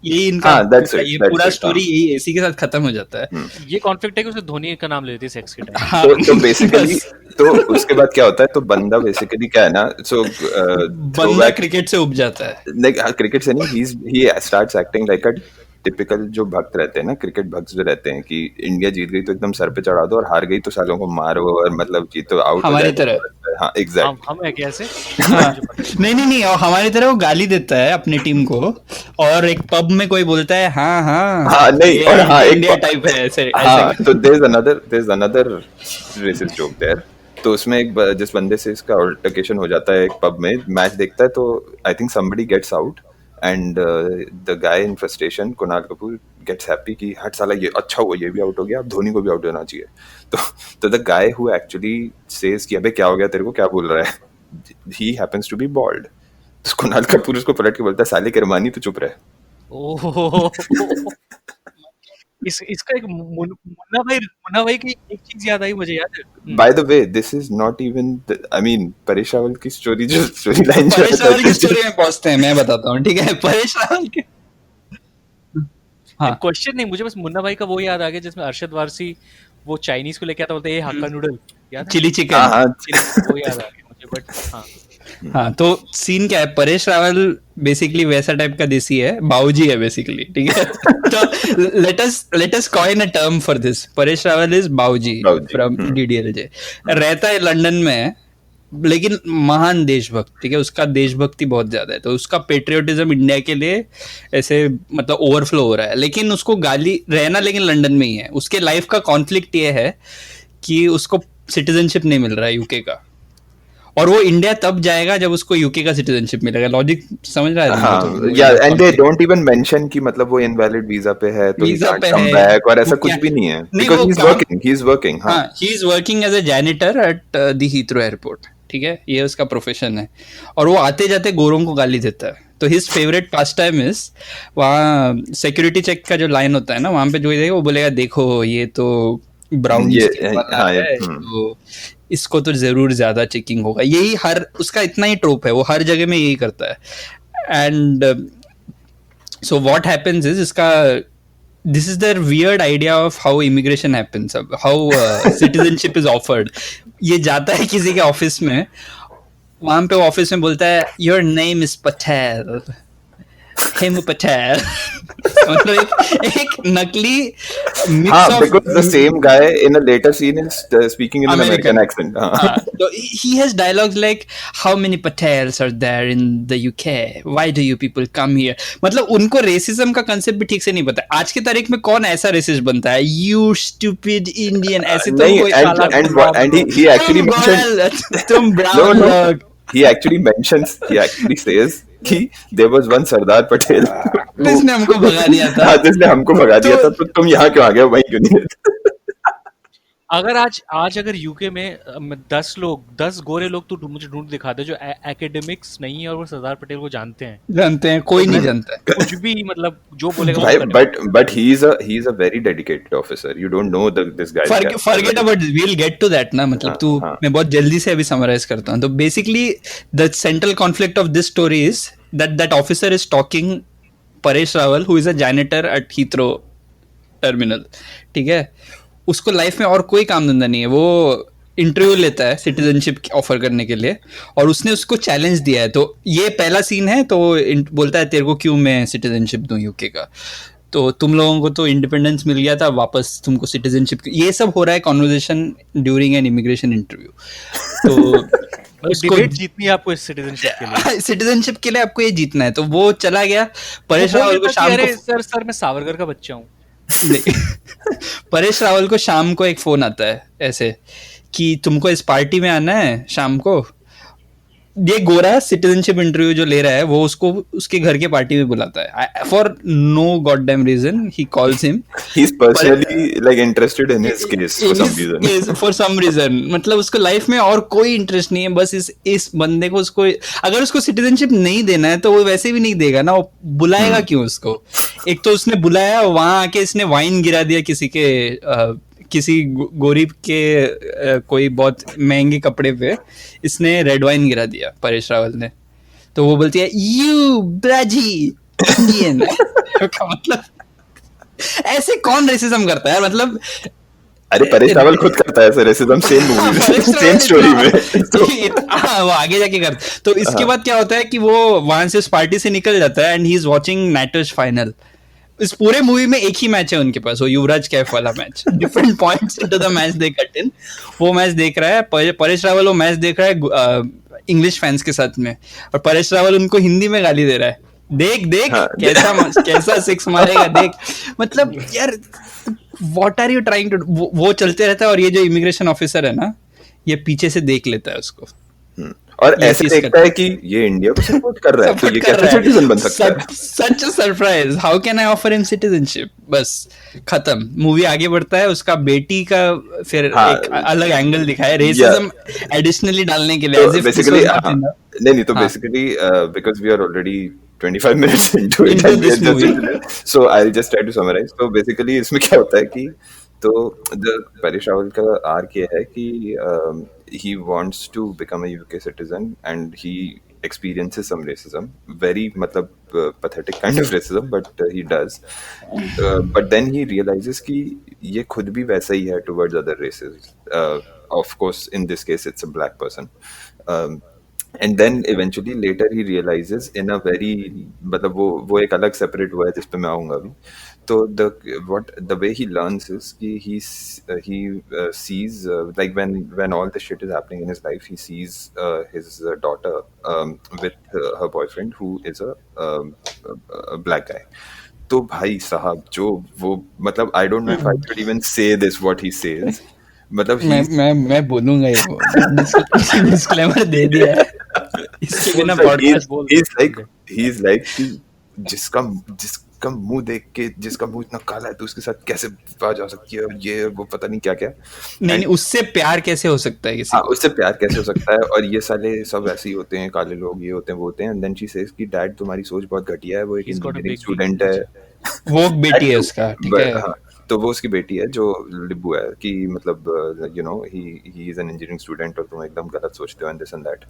यही इनका ये पूरा स्टोरी यही इसी के साथ खत्म हो जाता है। ये कॉन्फ्लिक्ट है कि उसे धोनी का नाम ले देती है सेक्स के टाइम। हाँ, तो बेसिकली तो उसके बाद क्या होता है, तो बंदा बेसिकली क्या है ना, सो बंदा क्रिकेट से उब जाता है, नहीं क्रिकेट से नहीं, he starts acting like a typical जो भक्त रहते हैं ना, क्रिकेट भक्त जो रहते हैं कि इंडिया जीत गई तो एकदम सर पे चढ़ा दो और हार गई तो सालों को मारो और मतलब जीतो आउट हमारी तरह। हाँ, एग्जैक्ट। हम है कैसे? नहीं, और हमारी तरह वो गाली देता है अपनी टीम को, और एक पब में कोई बोलता है हाँ नहीं, और हाँ इंडिया टाइप है ऐसे। तो there's another racist joke there। तो उसमें जिस बंदे से इसका अल्टरकेशन हो जाता है एक पब में, मैच देखता है तो I think somebody gets out and the guy in frustration, Kunal Kapoor, gets happy कि हट साला ये अच्छा हुआ, ये भी आउट हो गया, अब धोनी को भी आउट होना चाहिए। तो the guy who actually says कि अबे क्या हो गया तेरे को, क्या बोल रहा है, he happens to be bald। तो कुणाल कपूर उसको पलट के बोलता है साले किरमानी तो चुप रहे। इसका एक मुन्ना भाई की एक चीज याद आई मुझे, याद है। By the way, this is not even I mean Paresh Rawal की स्टोरी जो स्टोरी लाइन परेश रावल की स्टोरी में पहुंचते हैं, मैं बताता हूँ, ठीक है। परेश रावल के क्वेश्चन नहीं, मुझे बस मुन्ना भाई का वो याद आ गया जिसमें अरशद वारसी वो चाइनीज को लेके आता, बोलते हैं ये हक्का नूडल, याद है? चिली चिकन, वो याद आ गया मुझे, बट हाँ। तो सीन क्या है, परेश रावल बेसिकली वैसा टाइप का देसी है, बाऊजी है बेसिकली, ठीक है। तो let us coin a term for this, Paresh Rawal is Bauji from DDLJ। रहता है लंदन में, लेकिन महान देशभक्त, ठीक है, उसका देशभक्ति बहुत ज्यादा है, तो उसका पेट्रियोटिज्म इंडिया के लिए ऐसे मतलब ओवरफ्लो हो रहा है, लेकिन उसको गाली रहना लेकिन लंदन में ही है। उसके लाइफ का कॉन्फ्लिक्ट ये है कि उसको सिटीजनशिप नहीं मिल रहा है यूके का, और वो इंडिया तब जाएगा जब उसको यूके का सिटीजनशिप मिलेगा। लॉजिक समझ रहा है? हाँ, या and they don't even mention कि मतलब वो इनवैलिड वीजा पे है तो ही वीजा कांट पे कम है, बैक, और ऐसा वो कुछ क्या- भी नहीं है, नहीं, बिकॉज़ वो ही इज वर्किंग। हाँ, he is working as a janitor at the Heathrow airport, ठीक है, ये उसका प्रोफेशन है, और वो आते जाते गोरों को गाली देता है। तो his favourite pass time is, वहाँ सिक्योरिटी चेक का जो लाइन होता है ना, वहाँ पे जो देगा वो बोलेगा देखो ये तो ब्राउन ये स्किन वाला हाँ, है, तो इसको तो जरूर ज्यादा चेकिंग होगा। यही हर उसका इतना ही ट्रोप है, वो हर जगह में यही करता है। And so what happens is इसका this is their weird idea of how immigration happens, how citizenship is offered। ये जाता है किसी के ऑफिस में, वहां पे ऑफिस में बोलता है your name is Patel, Hemu Patel. मतलब एक नकली मिक्स हाँ, of because the same guy in a later scene is speaking in an American accent. हाँ. So he has dialogues like how many Patels are there in the UK, why do you people come here। मतलब उनको racism का concept भी ठीक से नहीं पता। आज की तारीख में कौन ऐसा रेसिस्ट बनता है, you stupid Indian, ऐसे तो नहीं, कोई काला and he actually mentioned तुम no, ब्राउन no. लोग। He actually says कि there was one Sardar Patel जिसने हमको भगा दिया था। हाँ, जिसने हमको भगा दिया था, तो तुम यहाँ क्यों आ गए, वहीं क्यों नहीं रहते? अगर आज अगर यूके में 10 गोरे लोग तो मुझे ढूंढ दिखा दे जो एकेडमिक्स नहीं है और वो सरदार पटेल को जानते हैं। जानते हैं, कोई नहीं जानता है। कुछ भी मतलब जो बोलेगा वो भाई, करेगा। but he is a very dedicated officer. You don't know this guy's character. Forget about this, we'll get to that ना। मतलब तू, मैं बहुत जल्दी से अभी समराइज करता हूँ। तो basically the central conflict of this story is that officer is talking Paresh Rawal, who is a janitor at Heathrow terminal, ठीक है। उसको लाइफ में और कोई काम धंधा नहीं है, वो इंटरव्यू लेता है सिटीजनशिप ऑफर करने के लिए, और उसने उसको चैलेंज दिया है। तो ये पहला सीन है, तो बोलता है तेरे को क्यों मैं सिटीजनशिप दूं यूके का, तो तुम लोगों को तो इंडिपेंडेंस मिल गया था, वापस तुमको सिटीजनशिप। ये सब हो रहा है conversation during an immigration interview. तो उसको डिबेट जीतनी है आपको इस सिटीजनशिप के लिए। सिटीजनशिप के लिए आपको ये जीतना है। तो वो चला गया परेश रावल को शाम अरे को, सर मैं सावरकर का बच्चा हूँ। नहीं, परेश रावल को शाम को एक फोन आता है ऐसे कि तुमको इस पार्टी में आना है शाम को। ये गोरा सिटीजनशिप इंटरव्यू जो ले रहा है वो उसको उसके घर के पार्टी में बुलाता है for no god damn reason. He calls him, He's personally like interested in his case for some reason. For some reason. मतलब उसको लाइफ में और कोई इंटरेस्ट नहीं है, बस इस बंदे को, उसको अगर उसको सिटीजनशिप नहीं देना है तो वो वैसे भी नहीं देगा ना, वो बुलाएगा क्यों उसको। एक तो उसने बुलाया, वहां आके इसने वाइन गिरा दिया किसी गोरी के कोई बहुत महंगे कपड़े पे, इसने रेड वाइन गिरा दिया परेश रावल ने। तो वो बोलती है यू ब्लडी इंडियन। मतलब ऐसे कौन रेसिज्म करता है यार। मतलब अरे परेश रावल खुद करता है ऐसे रेसिज्म, सेम मूवी में, सेम स्टोरी में। हाँ, वो आगे जाके करता। तो इसके बाद क्या होता है कि वो वहां से उस पार्टी से निकल जाता है and he is watching nighters final. इस पूरे मूवी में एक ही मैच है उनके पास, वो युवराज कैफ वाला match. Different points into the match they cut in. वो मैच देख रहा है परेश रावल, वो मैच देख रहा है इंग्लिश फैंस के साथ में, और परेश रावल उनको हिंदी में गाली दे रहा है, देख हाँ। कैसा सिक्स मारेगा देख। मतलब यार what are you trying to. वो चलते रहता है, और ये जो इमिग्रेशन ऑफिसर है ना, ये पीछे से देख लेता है उसको, और ये ऐसे चीज देखता है कि ये इंडिया को सपोर्ट कर रहा है, तो ये कैसे सिटीजन बन सकता है। Such a surprise, how can I offer him citizenship. बस खत्म, मूवी आगे बढ़ता है। उसका बेटी का फिर हाँ, एक अलग एंगल दिखाया, रेसिज्म एडिशनली डालने के लिए, तो as if this basically was not enough. नहीं, तो हाँ. Basically because we are already 25 minutes into it, Into and we this are just movie. into it. So I'll just try to summarize. So basically इसमें क्या होता है कि तो परेश रावल का आर्क ये है कि he wants to become a UK citizen and he experiences some racism, very मतलब pathetic kind of racism, but he does. But then he realizes कि ये खुद भी वैसा ही है towards other races. Of course, in this case, it's a black person. And then eventually later he realizes in a very मतलब वो एक अलग separate हुआ है जिस पे मैं आऊँगा अभी। तो the way he learns is कि he sees like when all this shit is happening in his life, he sees his daughter with her boyfriend who is a black guy. तो भाई साहब जो वो मतलब I don't know if I should even say this what he says. मतलब मैं बोलूंगा ये वो डिस्क्लेमर दे दिया है इसके बिना पॉडकास्ट बोल he's like कि जिसका मुंह देख के जिसका मुंह इतना काला है तो उसके साथ कैसे बात जा सकती है और ये वो पता नहीं क्या क्या नहीं उससे प्यार कैसे हो सकता है किसी हाँ उससे प्यार कैसे हो सकता है और ये साले सब ऐसे ही होते हैं काले लोग ये होते हैं वो होते हैं एंड देन शी सेज कि डैड तुम्हारी सोच बहुत घटिया है वो एक इंजीनियरिंग स्टूडेंट है वो बेटी है उसका ठीक है हाँ तो वो उसकी बेटी है जो लिब्बू है कि मतलब you know he is an engineering student और तुम एकदम गलत सोचते हो and this and that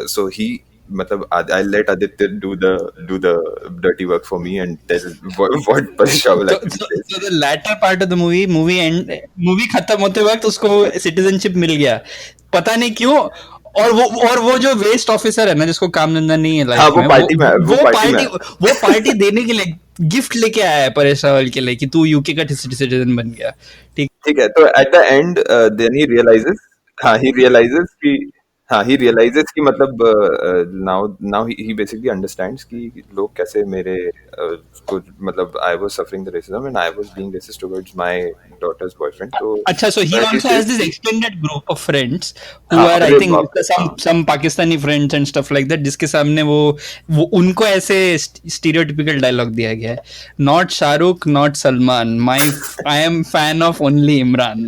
so he मतलब I let Aditya do the dirty work for me and tell what Parisha will actually say. So the latter part of the movie खत्म होते वक्त उसको सिटीजनशिप मिल गया पता नहीं क्यों और वो जो वेस्ट ऑफिसर है ना जिसको काम धंधा नहीं है लाइफ में वो पार्टी देने के लिए गिफ्ट लेके आया है परेश रावल के लिए कि तू यूके का सिटीजन बन गया ठीक है तो at the end then he realizes कि मतलब now he basically understands कि लोग कैसे मेरे को मतलब I was suffering the racism and I was being racist towards my daughter's boyfriend. तो अच्छा so he also has this extended group of friends who are I think some Pakistani friends and stuff like that जिसके सामने वो उनको ऐसे stereotypical dialogue दिया गया है not Shahrukh not Salman I am fan of only Imran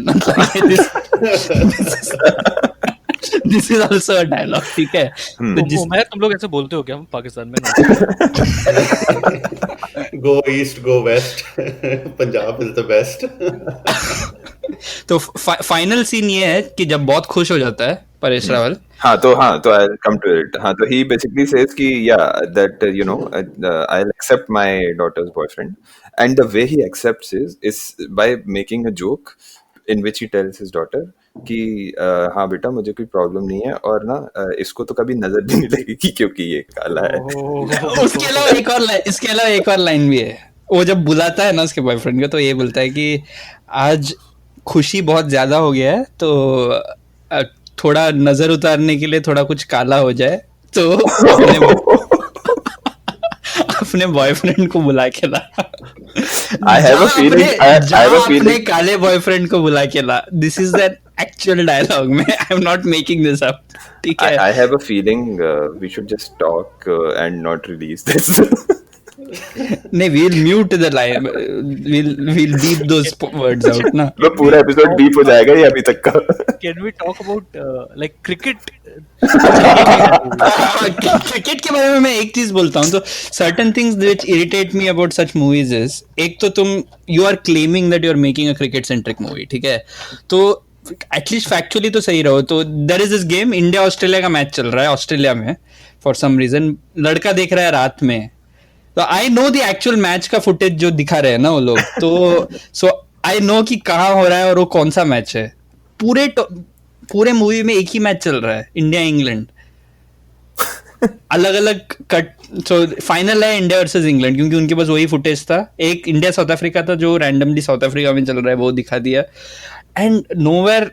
This is also a dialogue, ठीक है मैं तुम लोग ऐसे बोलते हो क्या पाकिस्तान में Go east, go west. Punjab is the best. तो फाइनल सीन ये है कि जब बहुत खुश हो जाता है परेश रावल हाँ तो I'll come to it. हाँ तो he basically says कि yeah that you know I'll accept my daughter's boyfriend and the way he accepts is by making a joke in which he tells his daughter कि हाँ बेटा मुझे कोई problem नहीं है और ना इसको तो कभी नजर भी नहीं लगेगी क्योंकि ये काला है उसके अलावा इसके अलावा एक और लाइन भी है वो जब बुलाता है ना उसके बॉयफ्रेंड को तो ये बोलता है कि आज खुशी बहुत ज्यादा हो गया है तो थोड़ा नजर उतारने के लिए थोड़ा कुछ काला हो जाए तो अपने बॉयफ्रेंड को बुला के ला I have a feeling काले बॉयफ्रेंड को बुला के ला this is that actual dialogue में I am not making this up ठीक है I have a feeling we should just talk and not release this नहीं we'll mute the line we'll beep those words out ना वो पूरा episode beep हो जाएगा ये अभी तक का Can we talk about like cricket? Cricket के बारे में मैं एक चीज बोलता हूँ तो certain things which irritate me about such movies is एक तो तुम you are claiming that you are making a cricket centric movie ठीक है तो एटलीस्ट फैक्चुअली तो सही रहो तो there is this game India Australia का मैच चल रहा है ऑस्ट्रेलिया में फॉर सम रीजन लड़का देख रहा है रात में तो I know the actual match का फुटेज जो दिखा रहे हैं ना वो लोग तो सो आई नो कि कहाँ हो रहा है और वो कौन सा मैच है पूरे मूवी में एक ही मैच चल रहा है इंडिया इंग्लैंड अलग अलग कट सो फाइनल है इंडिया वर्सेस इंग्लैंड क्योंकि उनके पास वही फुटेज था एक इंडिया साउथ अफ्रीका था जो रैंडमली साउथ अफ्रीका में चल रहा है वो दिखा दिया एंड नोवेयर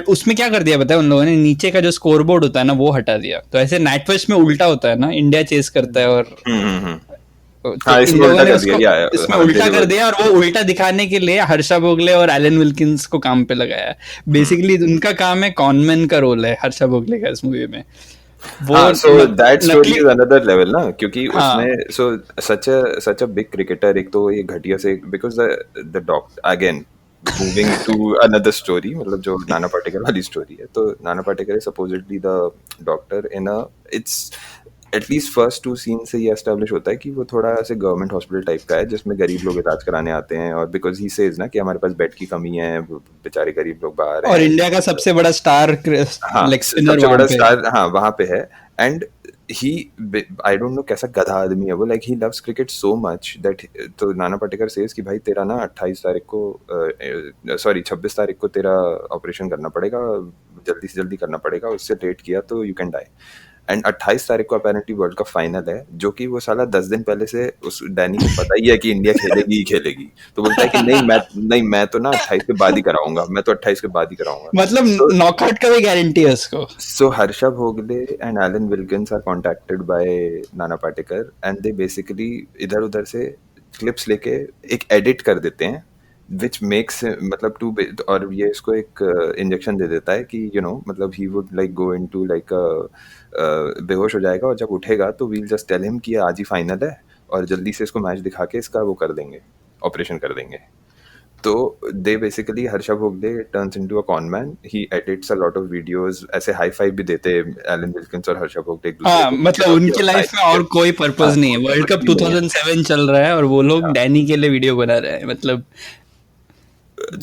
उसमें क्या कर दिया बताया उन लोगों ने नीचे का जो स्कोर बोर्ड होता है ना वो हटा दिया तो ऐसे नेटवेस्ट में उल्टा होता है ना इंडिया चेस करता है और इसमें उल्टा कर दिया और वो उल्टा दिखाने के लिए हर्षा भोगले और एलन विल्किंस को काम पे लगाया बेसिकली उनका काम है कॉनमैन का रोल है हर्षा भोगले का इस मूवी में so that story is another level ना क्योंकि उसमें so such a big cricketer एक तो ये घटिया से because the doctor again moving to another story मतलब जो नाना पाटेकर वाली स्टोरी है तो Nana Patekar is supposedly the doctor in a it's at least first 2 scene से ये एस्टेब्लिश होता है कि वो थोड़ा ऐसे गवर्नमेंट हॉस्पिटल टाइप का है जिसमें गरीब लोग इलाज कराने आते हैं और बिकॉज ही सेज ना कि हमारे पास बेड की कमी है बेचारे गरीब लोग बाहर हैं और इंडिया का सबसे बड़ा स्टार लाइक स्पिनर सबसे बड़ा स्टार हाँ वहाँ पे है and he I don't no कैसा गधा आदमी है वो like he loves cricket so much that तो नाना पाटेकर सेज कि भाई तेरा ना 26 तारीख को तेरा ऑपरेशन करना पड़ेगा जल्दी से जल्दी करना पड़ेगा उससे लेट किया तो यू कैन डाई एंड 28 तारीख को अपेरेंटली वर्ल्ड कप फाइनल है, जो कि वो साला 10 दिन पहले से उस डैनी को पता ही है कि इंडिया खेलेगी ही खेलेगी, तो बोलता है कि मैं तो ना 28 के बाद ही कराऊंगा, मैं तो 28 के बाद ही कराऊंगा, मतलब नॉकआउट का भी गारंटी है उसको। So Harsha Bhogle and Alan Wilkins are contacted by Nana Patekar and they basically इधर उधर से क्लिप्स लेके एक एडिट कर देते हैं which makes मतलब टू, और ये इसको एक इंजेक्शन दे देता है कि मतलब he would like go into like बेहोश हो जाएगा, और जब उठेगा तो we'll just tell him कि आज ही फाइनल है और जल्दी से इसको मैच दिखा के इसका वो कर देंगे, ऑपरेशन कर देंगे। तो they basically Harsha Bhogle turns into a con man, he edits a lot of videos, ऐसे हाई फाइव भी देते हैं एलन विल्किंस और हर्षा भोगले एक दूसरे को। मतलब उनकी लाइफ में और कोई पर्पस नहीं है, वर्ल्ड कप 2007 चल रहा है और वो लोग डैनी के लिए वीडियो बना रहे हैं, मतलब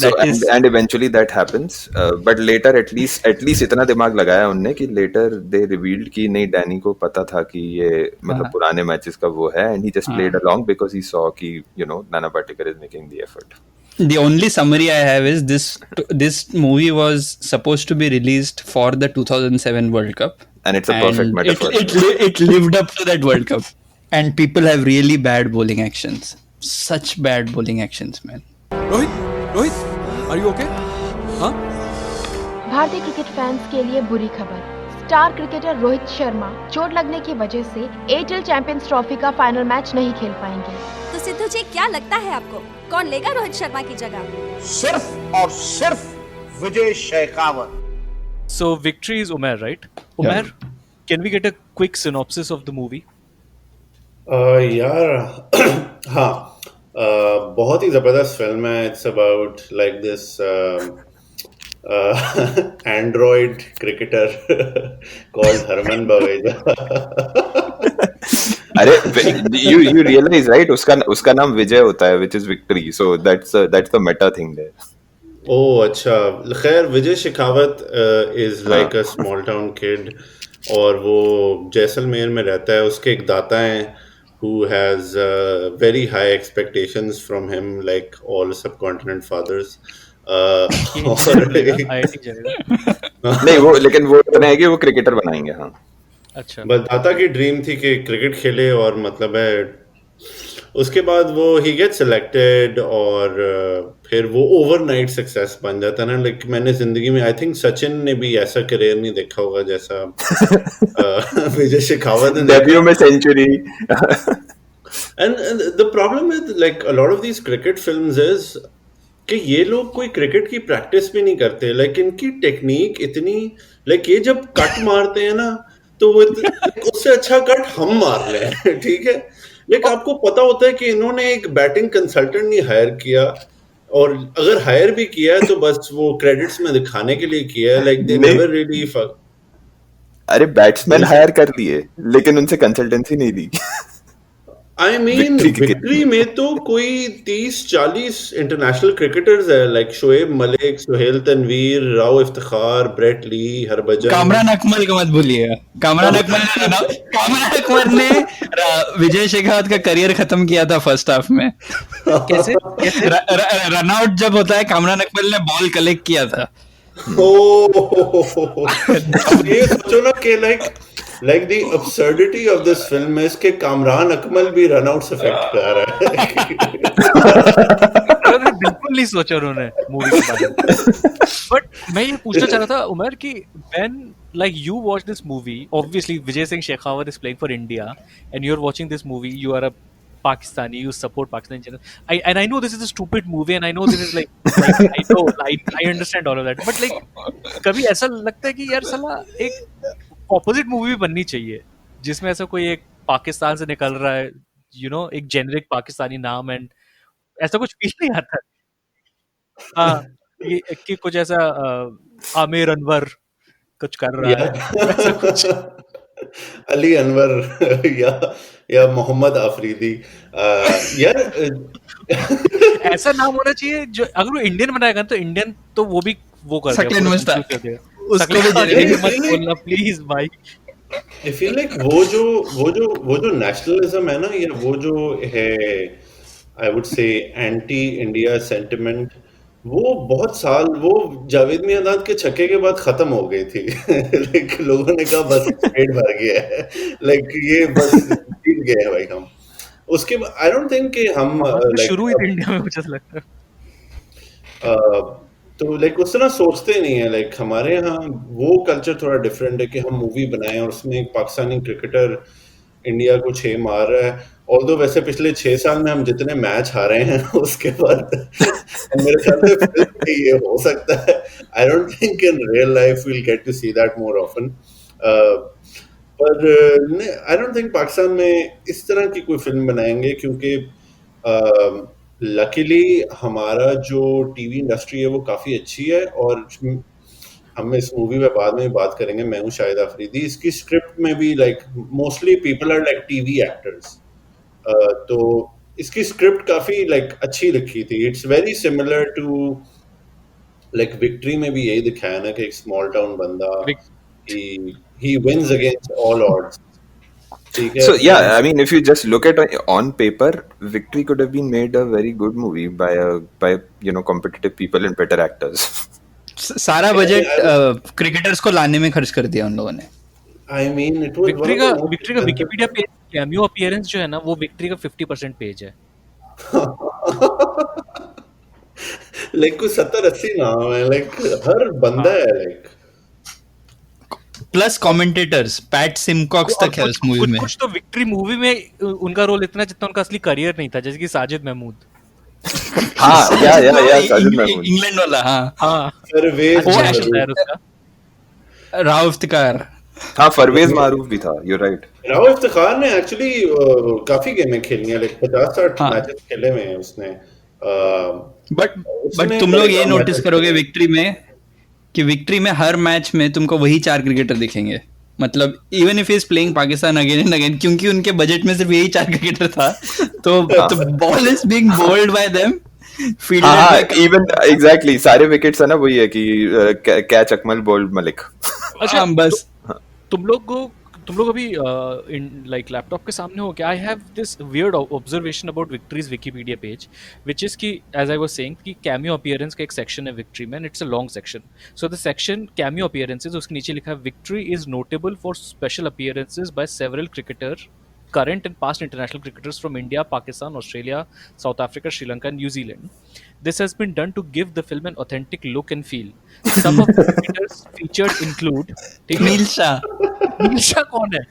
So, and eventually that happens, but later at least इतना दिमाग लगाया उनने कि later they revealed कि नहीं, डैनी को पता था कि ये मतलब पुराने मैचेस का वो है, and he just played along because he saw कि Nana Patekar is making the effort. The only summary I have is this movie was supposed to be released for the 2007 World Cup, and it's a perfect metaphor. It lived up to that World Cup, and people have really bad bowling actions, such bad bowling actions, man. Rohit, are you okay? हाँ? भारतीय cricket fans के लिए बुरी खबर। Star cricketer Rohit Sharma चोट लगने की वजह से एयरटेल चैंपियंस ट्रॉफी का फाइनल मैच नहीं खेल पाएंगे। तो सिद्धू जी, क्या लगता है आपको कौन लेगा रोहित शर्मा की जगह? सिर्फ और सिर्फ विजय Shekhawat. So victory is Umair, right? Umair, can we get a quick synopsis of the movie? यार हाँ, बहुत ही जबरदस्त फिल्म है। It's about like this android cricketer called Harman Baweja. अरे you realize right, उसका नाम विजय होता है, which is victory, so that's the meta thing there. Oh अच्छा, खैर Vijay Shekhawat is like a small town kid, और वो जैसलमेर में रहता है। उसके एक दाता हैं who has very high expectations from him, like all subcontinent fathers. नहीं वो, लेकिन वो इतना है कि वो क्रिकेटर बनाएंगे। हाँ अच्छा, बस दाता की ड्रीम थी कि क्रिकेट खेले, और मतलब है उसके बाद वो ही गेट सिलेक्टेड, और फिर वो ओवरनाइट सक्सेस बन जाता है ना। लाइक मैंने जिंदगी में आई थिंक सचिन ने भी ऐसा करियर नहीं देखा होगा जैसा विजय शेखावत ने डेब्यू में century. And the problem with like a lot of these cricket films is कि ये लोग कोई क्रिकेट की प्रैक्टिस भी नहीं करते। लाइक इनकी टेक्निक इतनी, लाइक ये जब कट मारते हैं ना तो वो उससे अच्छा कट हम मार लें, ठीक है। लेकिन आपको पता होता है कि इन्होंने एक बैटिंग कंसल्टेंट नहीं हायर किया, और अगर हायर भी किया है तो बस वो क्रेडिट्स में दिखाने के लिए किया है। लाइक दे नेवर रियली अरे बैट्समैन हायर कर लिए लेकिन उनसे कंसल्टेंसी नहीं दी। आई मीन विक्ट्री में तो कोई 30-40 इंटरनेशनल क्रिकेटर्स है, like Shoaib Malik, Sohail Tanvir, Rao Iftikhar, Brett Lee, Harbhajan. Kamran Akmal का मत भूलिएगा। कामरान अकमल ने विजय शेखावत का करियर खत्म किया था फर्स्ट हाफ में। कैसे रन आउट जब होता है, कामरान अकमल ने बॉल कलेक्ट किया था। ये सोचो ना कि like the absurdity of this film is कि कामरान अकमल भी रन आउट से अफेक्ट कर रहा है। बिल्कुल नहीं सोचा उन्होंने मूवी के बारे में। बट मैं ये पूछना चाह रहा था उमर कि when like you watch this movie, obviously Vijay Singh Shekhawat is playing for India and you're watching this movie, you are a Pakistani, you support Pakistan channel. I know this is a stupid movie and I know this is like I understand all of that, but like कभी ऐसा लगता है कि यार साला एक opposite movie बननी चाहिए जिसमें ऐसा कोई एक पाकिस्तान से निकल रहा है, एक जेनरिक पाकिस्तानी नाम, एंड ऐसा कुछ फील नहीं आता। हाँ, ये कि कुछ ऐसा आमिर अनवर कुछ कर रहा है, कुछ अली अनवर या मोहम्मद आफरीदी, यार ऐसा नाम होना चाहिए जो अगर वो इंडियन बनाएगा तो इंडियन तो वो भी वो कर दे उसको भी मत बोलना प्लीज भाई। आई फील लाइक वो जो नेशनलिज्म है ना, या वो जो है I would say anti India sentiment, वो बहुत साल वो जावेद मियांदाद के छक्के के बाद खत्म हो गई थी। लाइक लोगों ने कहा बस पेट भर गया है, लाइक ये बस जीत गए हैं भाई हम। उसके बाद आई डोंट थिंक कि हम वहां से शुरू हुई लाइक थी इंडिया में, मुझे ऐसा लगता है। तो लाइक उस तरह सोचते नहीं है। लाइक हमारे यहाँ वो कल्चर थोड़ा डिफरेंट है कि हम मूवी बनाएं और उसमें एक पाकिस्तानी क्रिकेटर इंडिया को 6 मार रहा है। ऑल्दो वैसे पिछले 6 साल में हम जितने मैच हारे हैं उसके बाद मेरे ख्याल से फिल्म में ये हो सकता है। I don't think in real life we'll get to see that more often. पर आई डोंट थिंक पाकिस्तान में इस तरह की कोई फिल्म बनाएंगे, क्योंकि लकीली हमारा जो टीवी इंडस्ट्री है वो काफ़ी अच्छी है। और हम इस मूवी में बाद में बात करेंगे, मैं हूँ शाहिद आफरीदी। इसकी स्क्रिप्ट में भी like mostly people are like TV actors. तो इसकी स्क्रिप्ट काफ़ी लाइक अच्छी लिखी थी। It's very similar to like victory में भी यही दिखाया ना कि एक स्मॉल टाउन बंदा he wins against all odds. ठीक है। So yeah, I mean, if you just look at on paper, Victory could have been made a very good movie by competitive people and better actors. सारा budget cricketers को लाने में खर्च कर दिया उन लोगों ने। I mean, it was victory का विकिपीडिया पेज कैमियो अपीयरेंस जो है ना, वो विक्ट्री का 50% पेज है। लाइक कुछ 70-80 नाम है, लाइक हर बंदा है लाइक। प्लस कमेंटेटर्स पैट सिमकॉक्स तक है उस मूवी में। कुछ तो विक्ट्री मूवी में उनका रोल इतना जितना उनका असली करियर नहीं था, जैसे कि साजिद महमूद। हाँ या साजिद महमूद इंग्लैंड वाला। हाँ परवेज राव इफ्तिकार। हाँ, परवेज मारूफ भी था। You right. राव इफ्तिखार ने एक्चुअली काफी गेमें खेली हैं, लाइक 50-60 मैचेस खेले हुए हैं उसने। बट तुम लोग ये नोटिस करोगे विक्ट्री में कि विक्ट्री में हर मैच में तुमको वही 4 क्रिकेटर दिखेंगे। मतलब even if is playing Pakistan again and again, क्योंकि उनके बजट में सिर्फ यही 4 क्रिकेटर था। तो ball is being bowled by them, fielded even exactly सारे विकेट्स है ना वही है कि कैच अकमल, बोल्ड मलिक। अच्छा बस तुम लोग अभी लाइक लैपटॉप के सामने हो क्या? I have this weird observation about victories Wikipedia page, which is कि एज आई वाज सेइंग कि कैमियो अपीयरेंस का एक सेक्शन है विक्ट्री में, it's a long section. So the section cameo appearances, उसके नीचे लिखा है victory is notable for special appearances by several cricketer, current and past international cricketers from India, Pakistan, Australia, South Africa, Sri Lanka, and New Zealand. This has been done to give the film an authentic look and feel. Some of the cricketers featured include नील शाह। नील शाह कौन है?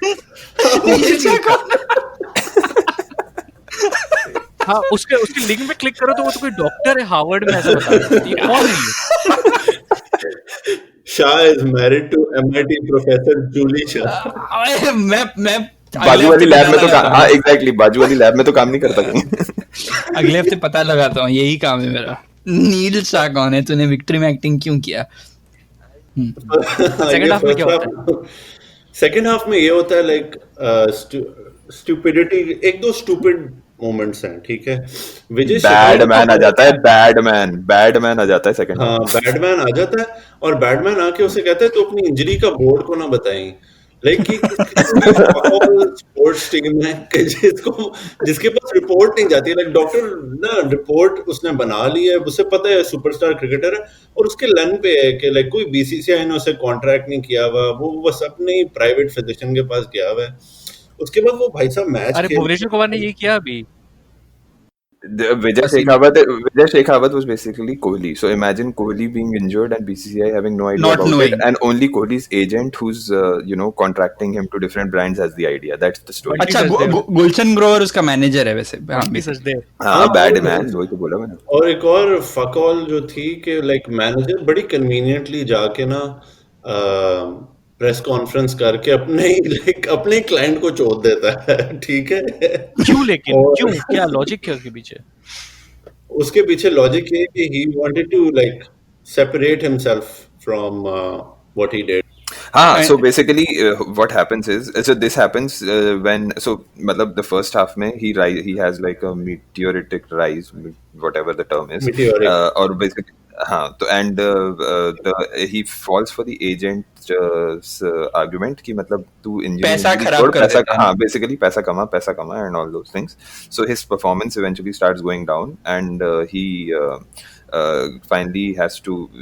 हाँ, उसके link में click करो तो वो तो कोई डॉक्टर है हार्वर्ड में, ऐसा बता रहा है। ये कौन है? Shah is married to MIT professor Julie Shah. मैं बाजू वाली लैब में तो हाँ एग्जैक्टली बाजू वाली लैब में तो काम नहीं करता कहीं। अगले हफ्ते पता लगाता हूँ, यही काम है मेरा। नील शाह कौन है? तूने विक्ट्री में एक्टिंग क्यों किया? सेकंड हाफ में क्या होता है? सेकंड हाफ में ये होता है लाइक स्टूपिडिटी, एक दो स्टूपिड मोमेंट्स हैं, ठीक है। विजय बैडमैन आ जाता है, बैडमैन आ जाता है सेकंड। हाँ, बैडमैन आ जाता है और बैडमैन आके उसे कहता है तो अपनी इंजरी का बोर्ड को ना बताएं। लाइक कि स्पोर्ट्स टीम है कि जिसके पास रिपोर्ट नहीं जाती, लाइक डॉक्टर ना रिपोर्ट उसने बना ली है, उसे पता है सुपरस्टार क्रिकेटर है और उसके लन पे है कि लाइक कोई बीसीसीआई ने उसे कॉन्ट्रैक्ट नहीं किया हुआ, वो बस अपने प्राइवेट फिजिशियन के पास गया हुआ है। उसके बाद वो भाई साहब मैच, अरे भुवनेश्वर कुमार ने ये किया अभी। Vijay Shekhawat was basically Kohli. So imagine Kohli being injured and BCCI having no idea about it, and only Kohli's agent, who's contracting him to different brands, has the idea. That's the story. अच्छा, गुलशन ग्रोवर उसका manager है वैसे। हाँ, badman वही तो बोला मैंने। और एक और फकॉल जो थी कि लाइक मैनेजर बड़ी कन्वीनियंटली जाके ना प्रेस कॉन्फ्रेंस करके अपने क्लाइंट को चोट देता है, ठीक है। क्यों? लेकिन क्यों? क्या लॉजिक क्या उसके पीछे? उसके पीछे लॉजिक ये कि he wanted to like separate himself from what he did. हाँ, so basically what happens is, so this happens when, so मतलब the first half में he has like a meteoritic rise, whatever the term is, और basically हाँ, तो and he falls for the agent's argument कि मतलब तू पैसा खराब कर देता है। हाँ, basically पैसा कमा and all those things. So his performance eventually starts going down and he finally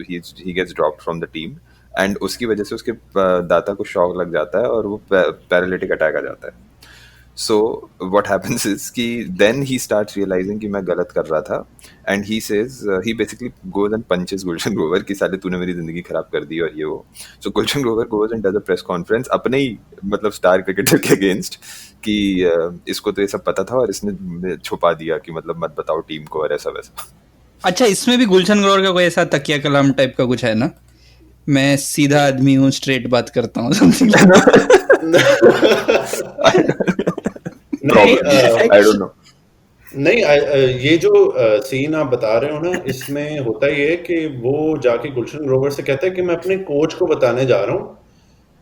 he gets dropped from the team, and उसकी वजह से उसके दाता को शॉक लग जाता है और वो पैरालिटिक अटैक आ जाता है. So what happens is कि then he starts realizing कि मैं गलत कर रहा था, and he says he basically goes and punches Gulshan Grover कि साले तूने मेरी जिंदगी खराब कर दी और ये वो. So Gulshan Grover goes and does a press conference अपने ही मतलब स्टार क्रिकेटर के अगेंस्ट कि इसको तो ये सब पता था और इसने छुपा दिया कि मतलब मत बताओ टीम को और ऐसा वैसा. अच्छा, इसमें भी गुलशन ग्रोवर का कोई ऐसा तकिया कलाम टाइप का कुछ है ना, मैं सीधा आदमी हूँ, स्ट्रेट बात करता हूँ, समथिंग I don't know. नहीं, ये जो सीन आप बता रहे हो ना, इसमें होता ये है कि वो जाके गुलशन ग्रोवर से कहता है कि मैं अपने कोच को बताने जा रहा हूँ,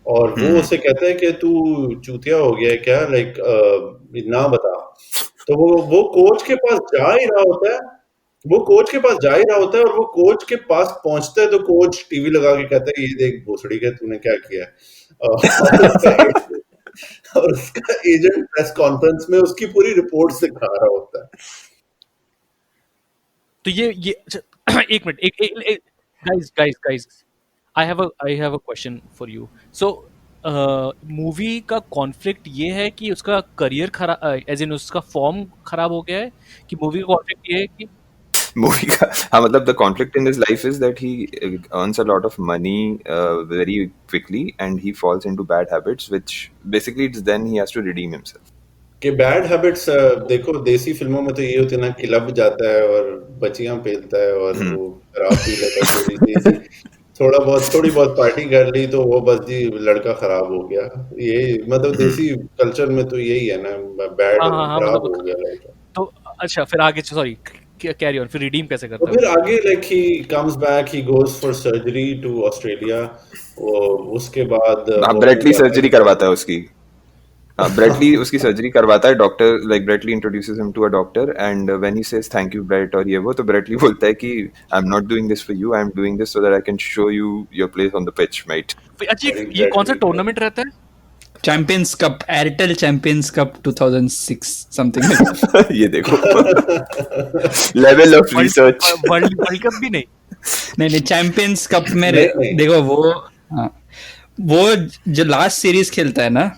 और वो उससे कहता है कि तू चूतिया हो गया है क्या, लाइक ना बता. तो वो कोच के पास जा ही रहा होता है, और वो कोच के पास पहुंचता है तो कोच टीवी लगा के कहता है ये देख भोसड़ी के तूने क्या किया है. और उसका एजेंट प्रेस कॉन्फ्रेंस में उसकी पूरी रिपोर्ट दिखा रहा होता है. तो ये एक minute, guys, I have a question for you. So movie का कॉन्फ्लिक्ट ये है कि उसका करियर खराब, एज इन उसका फॉर्म खराब हो गया है, कि मूवी का कॉन्फ्लिक्ट ये है कि मूवी का हाँ मतलब the conflict in his life is that he earns a lot of money very quickly and he falls into bad habits which basically it's then he has to redeem himself. कि bad habits देखो देसी फिल्मों में तो ये होती है ना, क्लब जाता है और बच्चियां पेलता है और वो शराब पी लेता है, थोड़ी बहुत पार्टी कर ली तो वो बस जी लड़का खराब हो गया. ये मतलब देसी कल्चर में तो यही है ना, बैड खराब हो गया लड़का. तो अच्छा, फिर आगे सॉरी कैरी ऑन, फिर रिडीम कैसे करता है? तो फिर आगे like he comes back, he goes for surgery to Australia. उसके बाद ब्रेटली सर्जरी करवाता है उसकी. ब्रेटली उसकी सर्जरी करवाता है. Doctor like Brett Lee introduces him to a doctor and when he says thank you Brett और ये वो, तो ब्रेटली बोलता है कि I am not doing this for you, I am doing this so that I can show you your place on the pitch, mate. अच्छा, ये कौन सा टूर्नामेंट रहता है? Champions cup, Airtel champions cup 2006 something. ये देखो level of research. World cup भी नहीं, चैंपियंस कप में देखो वो जो लास्ट सीरीज खेलता है ना,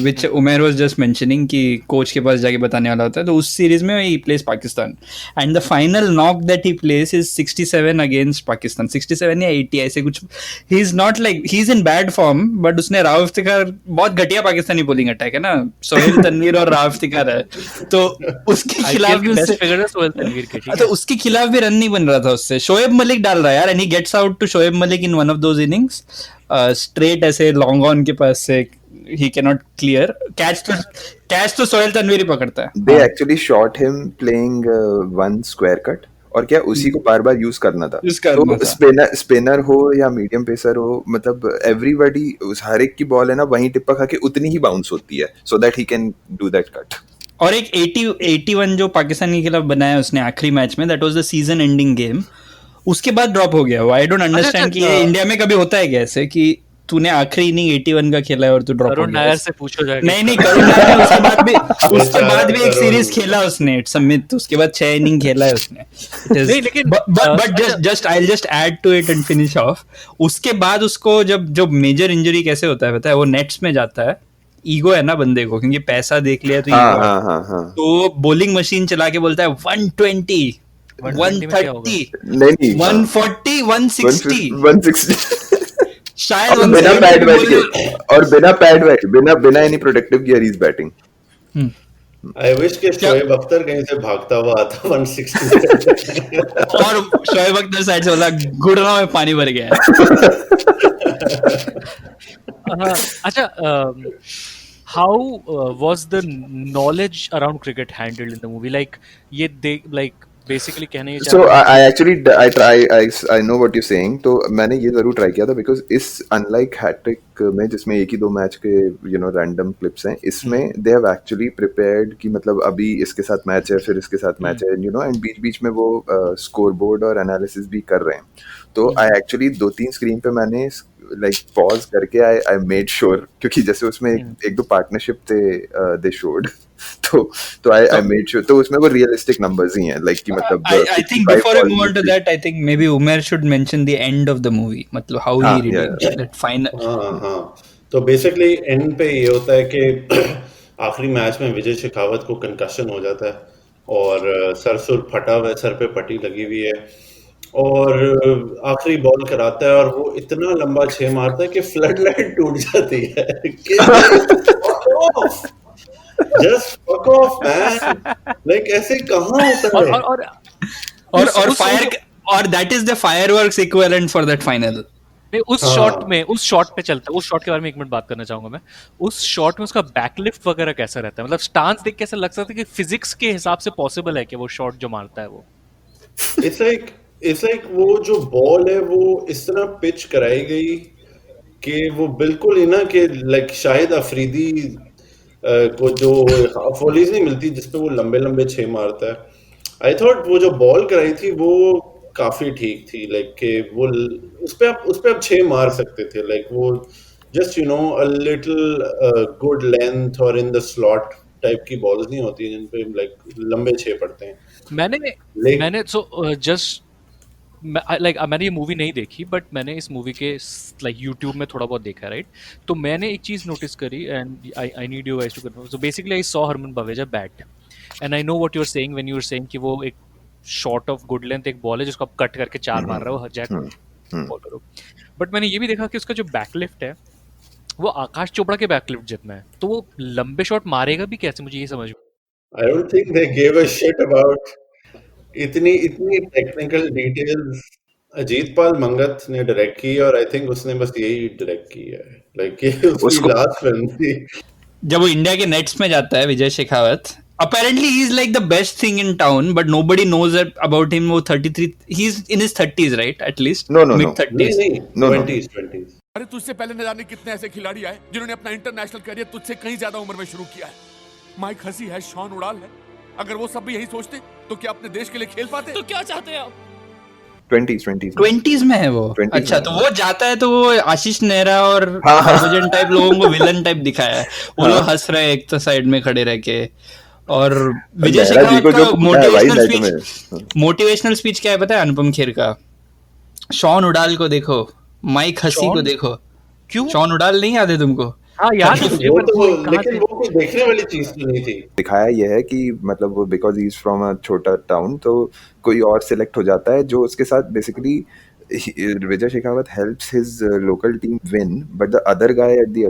which Umair was just mentioning कि कोच के पास जाके बताने वाला होता है, तो उस सीरीज में he plays Pakistan and the final knock that he plays is 67 against Pakistan, 67 या 80 ऐसे कुछ. he's not like he's in bad form, but उसने राव इफ्तिखार, बहुत घटिया पाकिस्तानी बॉलिंग अटैक है ना, सोहेल तनवीर और राव इफ्तिखार है, तो उसके खिलाफ भी तो उसके खिलाफ भी रन नहीं बन रहा था उससे. शोएब मलिक डाल रहा है यार, and he gets out to Shoaib Malik in one of those innings, straight ऐसे लॉन्ग ऑन के पास से he cannot clear catch तो सोहेल तनवीर ही पकड़ता है. They actually shot him playing one square cut, और क्या उसी को बार बार यूज करना था. तो स्पिनर हो या मीडियम पेसर हो, मतलब एवरीबॉडी उस हर एक की बॉल है ना वहीं टिप्पा खा के उतनी ही बाउंस होती है, so that he can do that cut. और एक 81 जो पाकिस्तान के खिलाफ बनाया उसने आखिरी मैच में, that was the season ending game, उसके बाद ड्रॉप हो गया. I don't understand कि ये इंडिया में कभी होता है क्या ऐसे कि तूने आखिरी इनिंग 81 का खेला है और तू ड्रॉप हो गया. करुण नायर से पूछो जाएगा. नहीं करुण नायर, उसके बाद भी एक सीरीज खेला उसने समित, उसके बाद 6 इनिंग खेला है उसने. नहीं लेकिन but just I will just add to it and finish off. उसके बाद उसको जब मेजर इंजरी कैसे होता है पता है, वो नेट्स में जाता है. ईगो है ना बंदे को, क्योंकि पैसा देख लिया तो ईगो, तो बॉलिंग मशीन चला के बोलता है 120 130 140 160 शायद बिना पैड बैठ के, और बिना any protective gear is batting. I wish के शोएब अख्तर कहीं से भागता हुआ आता 160 और शोएब अख्तर साइड से बोला गुड़गांव में पानी भर गया है. अच्छा, how was the knowledge around cricket handled in the movie? Like ये like basically कहने ये so I actually I know what you're saying. तो मैंने ये जरूर ट्राई किया था, because इस unlike हैट्रिक में जिसमें एक ही 2 मैच के रैंडम क्लिप्स हैं, इसमें they have actually prepared कि मतलब अभी इसके साथ मैच है, फिर इसके साथ मैच है, एंड बीच में वो स्कोर बोर्ड और एनालिसिस भी कर रहे हैं. तो I actually 2-3 स्क्रीन पे मैंने like pause करके I made sure, क्योंकि जैसे उसमें एक 2 पार्टनरशिप थे they showed, तो I made sure, तो उसमें वो realistic numbers ही हैं, like कि मतलब I think before I move on to that, I think maybe Umair should mention the end of the movie, मतलब how he redeemed that final. हाँ, तो बेसिकली एंड पे ये होता है कि आखिरी मैच में विजय शेखावत को कंकशन हो जाता है और सर सुर फटा हुआ है, सर पे पट्टी लगी हुई है और आखिरी बॉल कराता है और वो इतना लंबा 6 मारता है कि फ्लड लाइट टूट जाती है just fuck off man, like ऐसे कहाँ होता है और फायर, और that is the fireworks equivalent for that final. उस शॉट पे चलता है, उस शॉट के बारे में एक मिनट बात करना चाहूंगा मैं। उस शॉट में उसका बैकलिफ्ट वगैरह कैसा रहता है, मतलब स्टांस देख के ऐसा लग सकता है कि फिजिक्स के हिसाब से पॉसिबल है कि वो शॉट जो मारता है वो इट्स लाइक वो जो बॉल है वो इस तरह पिच कराई गई कि वो बिल्कुल ही ना कि लाइक शाहिद अफरीदी को जो फॉलीज नहीं मिलती जिसपे वो लंबे लंबे 6 मारता है। आई थॉट वो जो बॉल कराई थी वो काफी ठीक थी, लाइक कि वो उस पे आप 6 मार सकते थे, लाइक वो just you know a little good length और इन द स्लॉट टाइप की बॉल्स नहीं होती जिन पे लाइक लंबे 6 पड़ते हैं। मैंने ये मूवी नहीं देखी, बट मैंने इस मूवी के लाइक यूट्यूब में थोड़ा बहुत देखा, राइट? तो मैंने एक चीज नोटिस करी and I need you guys to confirm. So basically I saw Harman Baweja bat and I know what you are saying when you are saying कि वो एक शॉट ऑफ गुड लेंथ एक बॉल है जिसको आप कट करके 4 मार रहे हो जैक बॉलर हो। बट मैंने ये भी देखा कि उसका जो बैकलिफ्ट है वो आकाश चोपड़ा के बैकलिफ्ट जितना है, तो वो लंबे शॉट मारेगा भी कैसे, मुझे ये समझ में। आई don't think they give a shit about इतनी टेक्निकल डिटेल्स। अजीत पाल मंगत ने डायरेक्ट की और आई थिंक उसने बस यही डायरेक्ट की है, लाइक ये उसकी लास्ट फिल्म थी। जब वो इंडिया के नेट्स में जाता है विजय Shekhawat, apparently he's like the best thing in town, but nobody knows about him. वो 33, he's in his 30s, right? At least mid 30s. No, 20s. अरे तुझसे पहले न जाने कितने ऐसे खिलाड़ी आए जिन्होंने अपना इंटरनेशनल करियर तुझसे कहीं ज्यादा उम्र में शुरू किया है। माइक हसी है, शॉन उड़ाल है, अगर वो सब भी यही सोचते तो क्या अपने देश के लिए खेल पाते? तो क्या चाहते हैं आप? 20s में है वो। अच्छा, तो वो जाता है तो वो आशीष नेहरा और हरभजन टाइप लोगों को विलन टाइप दिखाया है। वो लोग हंस रहे हैं एक तो साइड में खड़े रह के। और विजय शेखावत का मोटिवेशनल स्पीच क्या है पता है? अनुपम खेर का, शॉन उड़ाल को देखो, माइक हसी को देखो। क्यों शॉन उड़ाल नहीं याद है तुमको? हाँ याद है, लेकिन वो कोई देखने वाली चीज तो नहीं थी। दिखाया यह है कि मतलब वो because he is from a छोटा टाउन, तो कोई और सिलेक्ट हो जाता है जो उसके साथ basically Vijay Shekhawat helps his local team win, but the other guy at the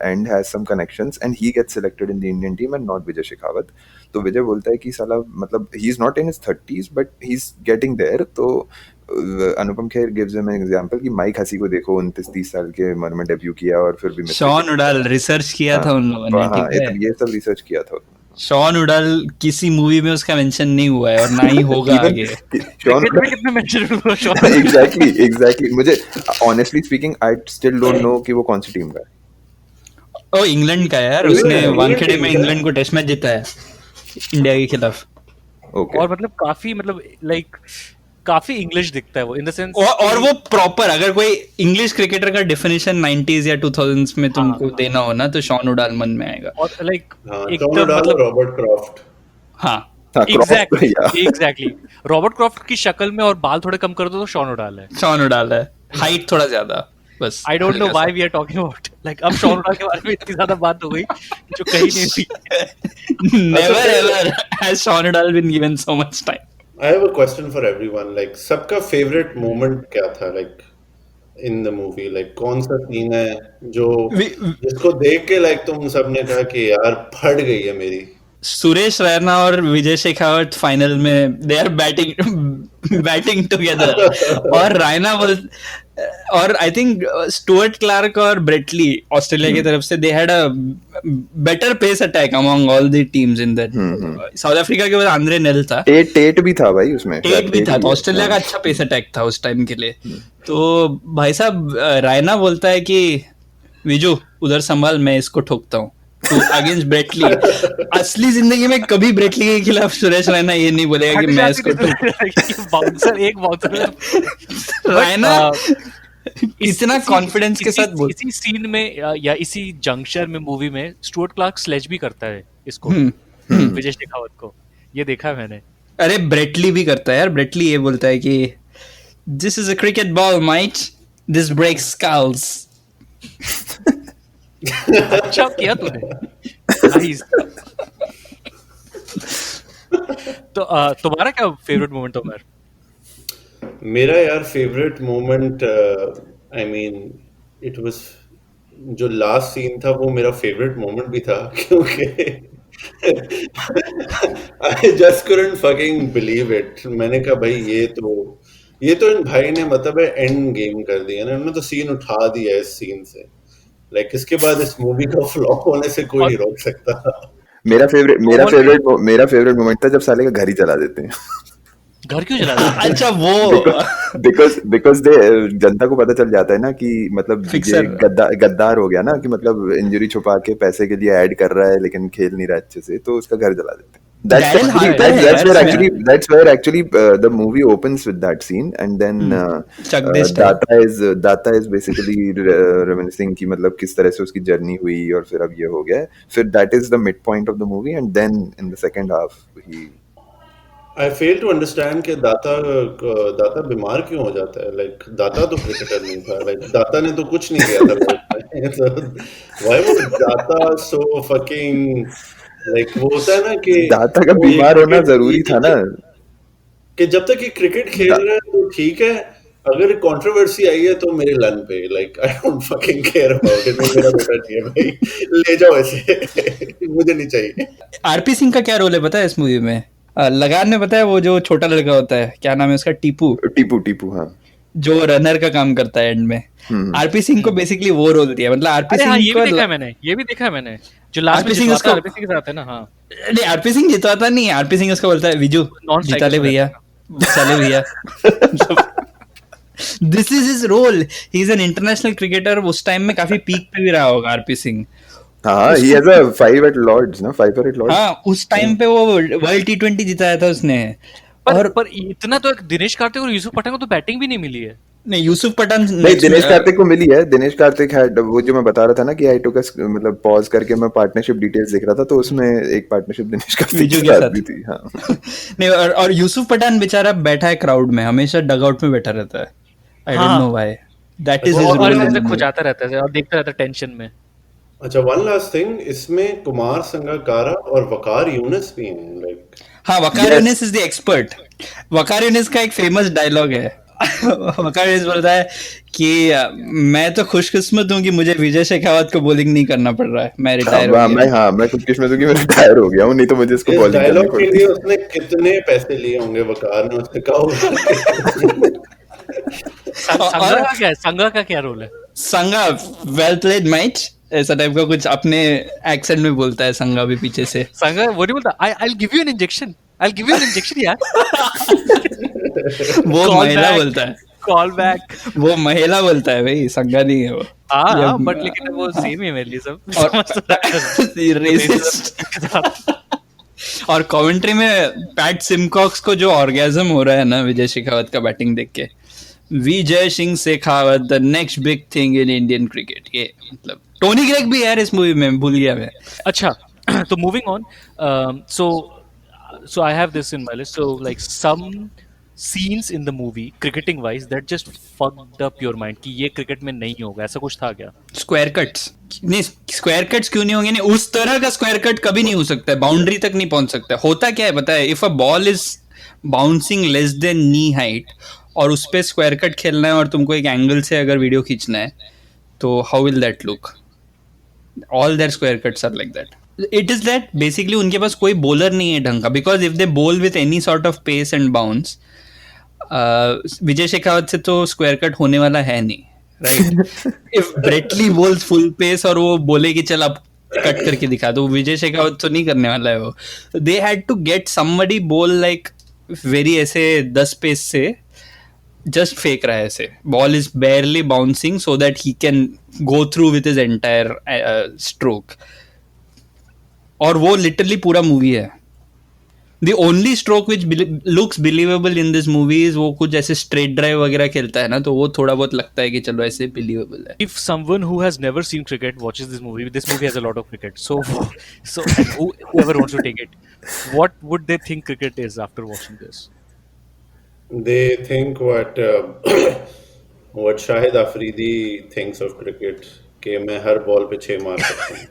end has some connections and he gets selected in the Indian team and not Vijay Shekhawat. तो विजय बोलता है कि साला मतलब he is not in his 30s but he's getting there. तो Anupam Kher gives him an example कि Mike Hussey को देखो, 29-30 साल के उम्र में डेब्यू किया और फिर भी शॉन उड़ाल रिसर्च किया था उन लोगों ने, ठीक है? ये सब रिसर्च किया था। शॉन उड़ाल किसी मूवी में उसका मेंशन नहीं हुआ है और ना ही होगा आगे। कितने मेंशन हुआ शॉन? एग्जैक्टली मुझे honestly speaking I still don't know कि वो कौन सी टीम का है। ओ इंग्लैंड का है यार, उसने वानखेड़े में इंग्लैंड को टेस्ट मैच जीता है इंडिया के खिलाफ। और मतलब काफी लाइक काफी इंग्लिश दिखता है वो इन द सेंस, और वो प्रॉपर अगर कोई इंग्लिश क्रिकेटर का डेफिनेशन 90s या 2000s में तुमको देना हो ना तो शॉन उड़ाल मन में आएगा। और लाइक एकदम मतलब रॉबर्ट क्रॉफ्ट। हाँ एग्जैक्टली रॉबर्ट क्रॉफ्ट की शक्ल में, और बाल थोड़े कम कर दो तो शॉन उड़ाल है, हाइट थोड़ा ज्यादा, बस। I don't know why we are talking about like अब शॉन उड़ाल के बारे में इतनी ज्यादा बात हो गई जो कहीं नहीं थी। Never ever has Shaun Udal been given so much time. I have a question for everyone. Like, सबका favorite moment क्या था? Like, in the movie, like कौन सा सीन है जो जिसको देख के like तुम सबने कहा कि यार फट गई है मेरी? सुरेश रैना और विजय शेखावत फाइनल में दे आर बैटिंग टुगेदर और रैना और आई थिंक स्टुअर्ट क्लार्क और ब्रेटली ऑस्ट्रेलिया की तरफ से they had a better pace attack among all the teams in that. South Africa के बाद आंद्रे नेल था, टेट भी था भाई उसमें, टेट भी था, तो ऑस्ट्रेलिया का अच्छा पेस अटैक था उस टाइम के लिए। तो भाई साहब रैना बोलता है कि विजू उधर संभाल, मैं इसको ठोकता हूँ अगेंस्ट ब्रेटली। असली जिंदगी में कभी ब्रेटली के खिलाफ सुरेश रैना ये नहीं बोलेगा कि मैं इसको बाउंसर रैना इतना कॉन्फिडेंस के साथ बोल। इसी सीन में या इसी जंक्शन में मूवी में स्टुअर्ट क्लार्क स्लेज भी करता है इसको, विजय शेखावत को, ये देखा है मैंने। अरे ब्रेटली भी करता है यार, ब्रेटली ये बोलता है कि this is a cricket ball mate, this breaks skulls. अच्छा किया तूने, नाइस। तो तुम्हारा क्या फेवरेट मोमेंट था उमर? मेरा यार favourite moment, I mean it was, जो लास्ट सीन था वो मेरा फेवरेट मोमेंट भी था, क्योंकि I just couldn't fucking believe it. मैंने कहा भाई ये तो इन भाई ने मतलब है एंड गेम कर दिया ना, उन्होंने तो सीन उठा दिया इस सीन से। लाइक इसके बाद इस मूवी का फ्लॉप होने से कोई नहीं रोक सकता। मेरा फेवरेट मोमेंट था जब साले का घर ही चला देते हैं। घर क्यों चला रहा है? अच्छा वो बिकॉज दे जनता को पता चल जाता है ना कि मतलब ये गद्दार हो गया ना, कि मतलब इंजरी छुपा के पैसे के लिए ऐड कर रहा है लेकिन खेल नहीं रहा अच्छे से, तो उसका घर जला देते हैं। That's where actually the movie opens with that scene, and then Data is basically reminiscing कि मतलब किस तरह से उसकी जर्नी हुई और फिर अब ये हो गया। फिर that is the midpoint of the movie, and then in the second half I fail to understand कि दाता बीमार क्यों हो जाता है। लाइक दाता तो क्रिकेटर नहीं था, लाइक दाता ने तो कुछ नहीं किया था। Why was दाता so fucking, लाइक वो होता है ना कि दाता का बीमार होना जरूरी था ना, कि जब तक ये क्रिकेट खेल रहा है तो ठीक है, अगर कंट्रोवर्सी आई है तो मेरे लन पे, like I don't fucking care about it. मेरा बेटा चाहिए भाई, ले जाओ ऐसे, मुझे नहीं चाहिए। आरपी सिंह का क्या रोल है पता है इस मूवी में? लगान ने बताया, वो जो छोटा लड़का होता है, क्या नाम है उसका? टीपू, हाँ, जो रनर का काम करता है एंड में। आरपी सिंह को बेसिकली वो रोल दिया, मतलब आरपी सिंह ये भी देखा है मैंने, जो लास्ट में जितवाता है आरपी सिंह के साथ है ना। हाँ, नहीं आरपी सिंह जितवाता नहीं, आरपी सिंह उसका बोलता है विजू जिता ले भैया, चले भैया। This is his role, he is an international cricketer. उस टाइम में काफी पीक पे भी रहा होगा आरपी सिंह। हाँ, he has a 5 at Lords, ना 5 at Lords। हाँ, उस टाइम पे वो वर्ल्ड T20 जिताया था उसने। पर इतना तो दिनेश कार्तिक और यूसुफ पठान को तो बैटिंग भी नहीं मिली है। नहीं, यूसुफ पठान नहीं, दिनेश कार्तिक को मिली है। दिनेश कार्तिक हैड, वो जो मैं बता रहा था ना कि आई टुक मतलब पॉज करके मैं पार्टनरशिप डिटेल्स देख रहा था, तो उसमें एक पार्टनरशिप दिनेश कार्तिक के साथ भी थी। हाँ। नहीं, और यूसुफ पठान बेचारा बैठा है क्राउड में, हमेशा डगआउट में बैठा रहता है। I don't know why, that is his role. खुजाता रहता है और देखता रहता है टेंशन में। अच्छा, वन लास्ट थिंग, इसमें कुमार संगकारा और वकार यूनिस भी हैं। लाइक हाँ, Waqar Younis is the expert. Waqar Younis का एक फेमस डायलॉग है। वकार यूनिस बोलता है कि मैं तो खुशकिस्मत हूँ कि मुझे विजय शेखावत को बॉलिंग नहीं करना पड़ रहा है, मैं रिटायर हो गया। मैं खुशकिस्मत हूँ कि मैं रिटायर हो गया हूँ, नहीं तो मुझे इसको बॉलिंग करनी डायलॉग के लिए उसने कितने पैसे लिए होंगे वकार ने, उसने कहा। संगा का क्या रोल है? संगा वेल प्लेड माइट, ऐसा टाइप का कुछ अपने एक्सेंट में बोलता है संगा भी पीछे से। संगा वो नहीं बोलता I'll give you an injection, I'll give you an injection यार। वो महिला बोलता है, कॉल बैक, वो महिला बोलता है भाई, संगा नहीं है वो। हाँ, बट लेकिन वो सेम ही मेरे लिए सब। और कमेंट्री में पैट सिमकॉक्स को जो ऑर्गेजम हो रहा है ना विजय शेखावत का बैटिंग देख के, Vijay Singh Shekhawat the next big thing in Indian cricket, ये मतलब टोनी ग्रेग भी यार इस मूवी में, भूल गया मैं। अच्छा, तो moving on, so I have this in my list. So like some scenes in the movie cricketing wise that just fucked up your mind कि ये क्रिकेट में नहीं होगा, ऐसा कुछ था क्या? स्क्वायर कट्स नहीं, स्क्वायर कट्स क्यों नहीं होंगे? नहीं, उस तरह का स्क्वायर कट कभी नहीं हो सकता है, बाउंड्री तक नहीं पहुंच सकता है। होता क्या है पता है, if a ball is bouncing less than knee height और उस पे स्क्वायर कट खेलना है और तुमको एक एंगल से अगर वीडियो खींचना है, तो how will that look? All their square cuts are like that. It is that basically उनके पास कोई बॉलर नहीं है ढंग का, because if they bowl with any sort of pace and bounce, Vijay Shekhawat से तो स्क्वायर कट होने वाला है नहीं, right? If Brett Lee bowls full pace और वो बोले कि चल अब कट करके दिखा दो, विजय शेखावत तो नहीं करने वाला है वो। They had to get somebody bowl like very ऐसे 10 पेस से, जस्ट फेंक रहा है ऐसे, ball is barely bouncing so that he can go through with his entire stroke, और वो लिटरली पूरा मूवी है। The only stroke which looks believable in this movie is वो कुछ ऐसे straight drive वगैरह खेलता है ना, तो वो थोड़ा बहुत लगता है कि चलो ऐसे believable है. If someone who has never seen cricket watches this movie has a lot of cricket. So and whoever wants to take it, what would they think cricket is after watching this? They think what what Shahid Afridi thinks of cricket, कि मैं हर ball पे 6 मार सकता हूँ.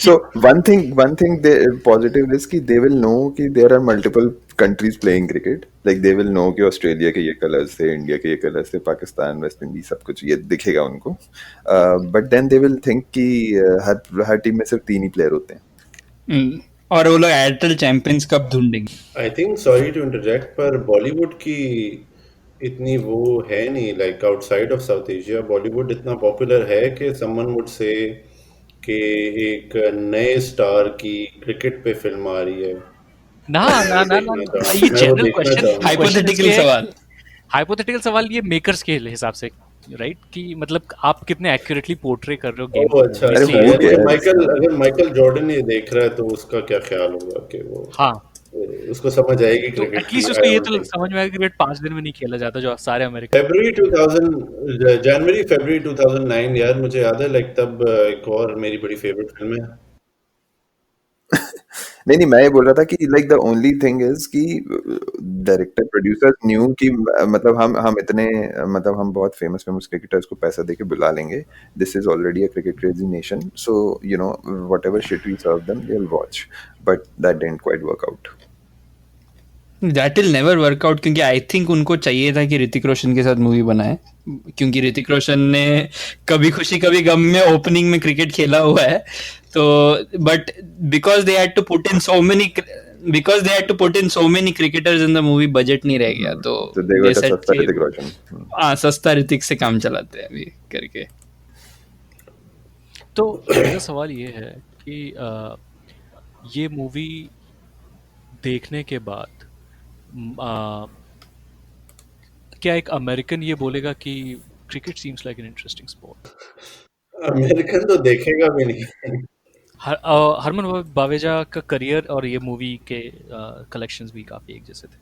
So one thing they positive is कि they will know कि there are multiple countries playing cricket. Like they will know कि Australia के ये कलर्स थे, इंडिया के ये कलर्स थे, पाकिस्तान, वेस्ट इंडीज, सब कुछ ये दिखेगा उनको. But then they will think कि हर टीम में सिर्फ 3 ही प्लेयर होते हैं. और वो लोग एयरटेल चैंपियंस कब ढूंढेंगे. I think, sorry to interject, पर बॉलीवुड की इतनी वो है नहीं. Like outside of south Asia Bollywood इतना पॉपुलर है कि समवन वुड से कि एक नए स्टार की क्रिकेट पे फिल्म आ रही है. ना ये जनरल क्वेश्चन, हाइपोथेटिकल सवाल ये मेकर्स के हिसाब से, राइट, कि मतलब आप कितने एक्यूरेटली पोर्ट्रे कर रहे हो गेम को. अच्छा, अगर माइकल जॉर्डन ये देख रहा है तो उसका क्या ख्याल होगा कि वो, हाँ, उसको समझ आएगी तो क्रिकेट. एटलीस्ट उसको ये तो समझ में आएगा कि क्रिकेट 5 दिन में नहीं खेला जाता जो सारे अमेरिका. जनवरी फरवरी 2009 यार, मुझे याद है. लाइक तब एक और मेरी बड़ी फेवरेट फिल्म है. नहीं, मैं ये बोल रहा था कि like the only thing is कि डायरेक्टर प्रोड्यूसर न्यू कि मतलब हम इतने मतलब हम बहुत फेमस क्रिकेटर्स को पैसा देके बुला लेंगे. This is already a cricket crazy nation, so you know whatever shit we serve them they will watch. But that didn't quite work out. That will never work out, क्योंकि I think उनको चाहिए था कि ऋतिक रोशन के साथ movie बनाए, क्योंकि ऋतिक रोशन ने कभी खुशी कभी गम में ओपनिंग में क्रिकेट खेला हुआ है. तो but because they had to put in so many cricketers in the movie, budget नहीं रह गया. तो सस्ता ऋतिक से काम चलाते हैं अभी करके. तो मेरा सवाल ये है कि ये मूवी देखने के बाद क्या एक अमेरिकन ये बोलेगा कि cricket seems like an interesting sport? American तो देखेगा भी नहीं. हरमन बावेजा का करियर और ये मूवी के कलेक्शंस भी काफी एक जैसे थे.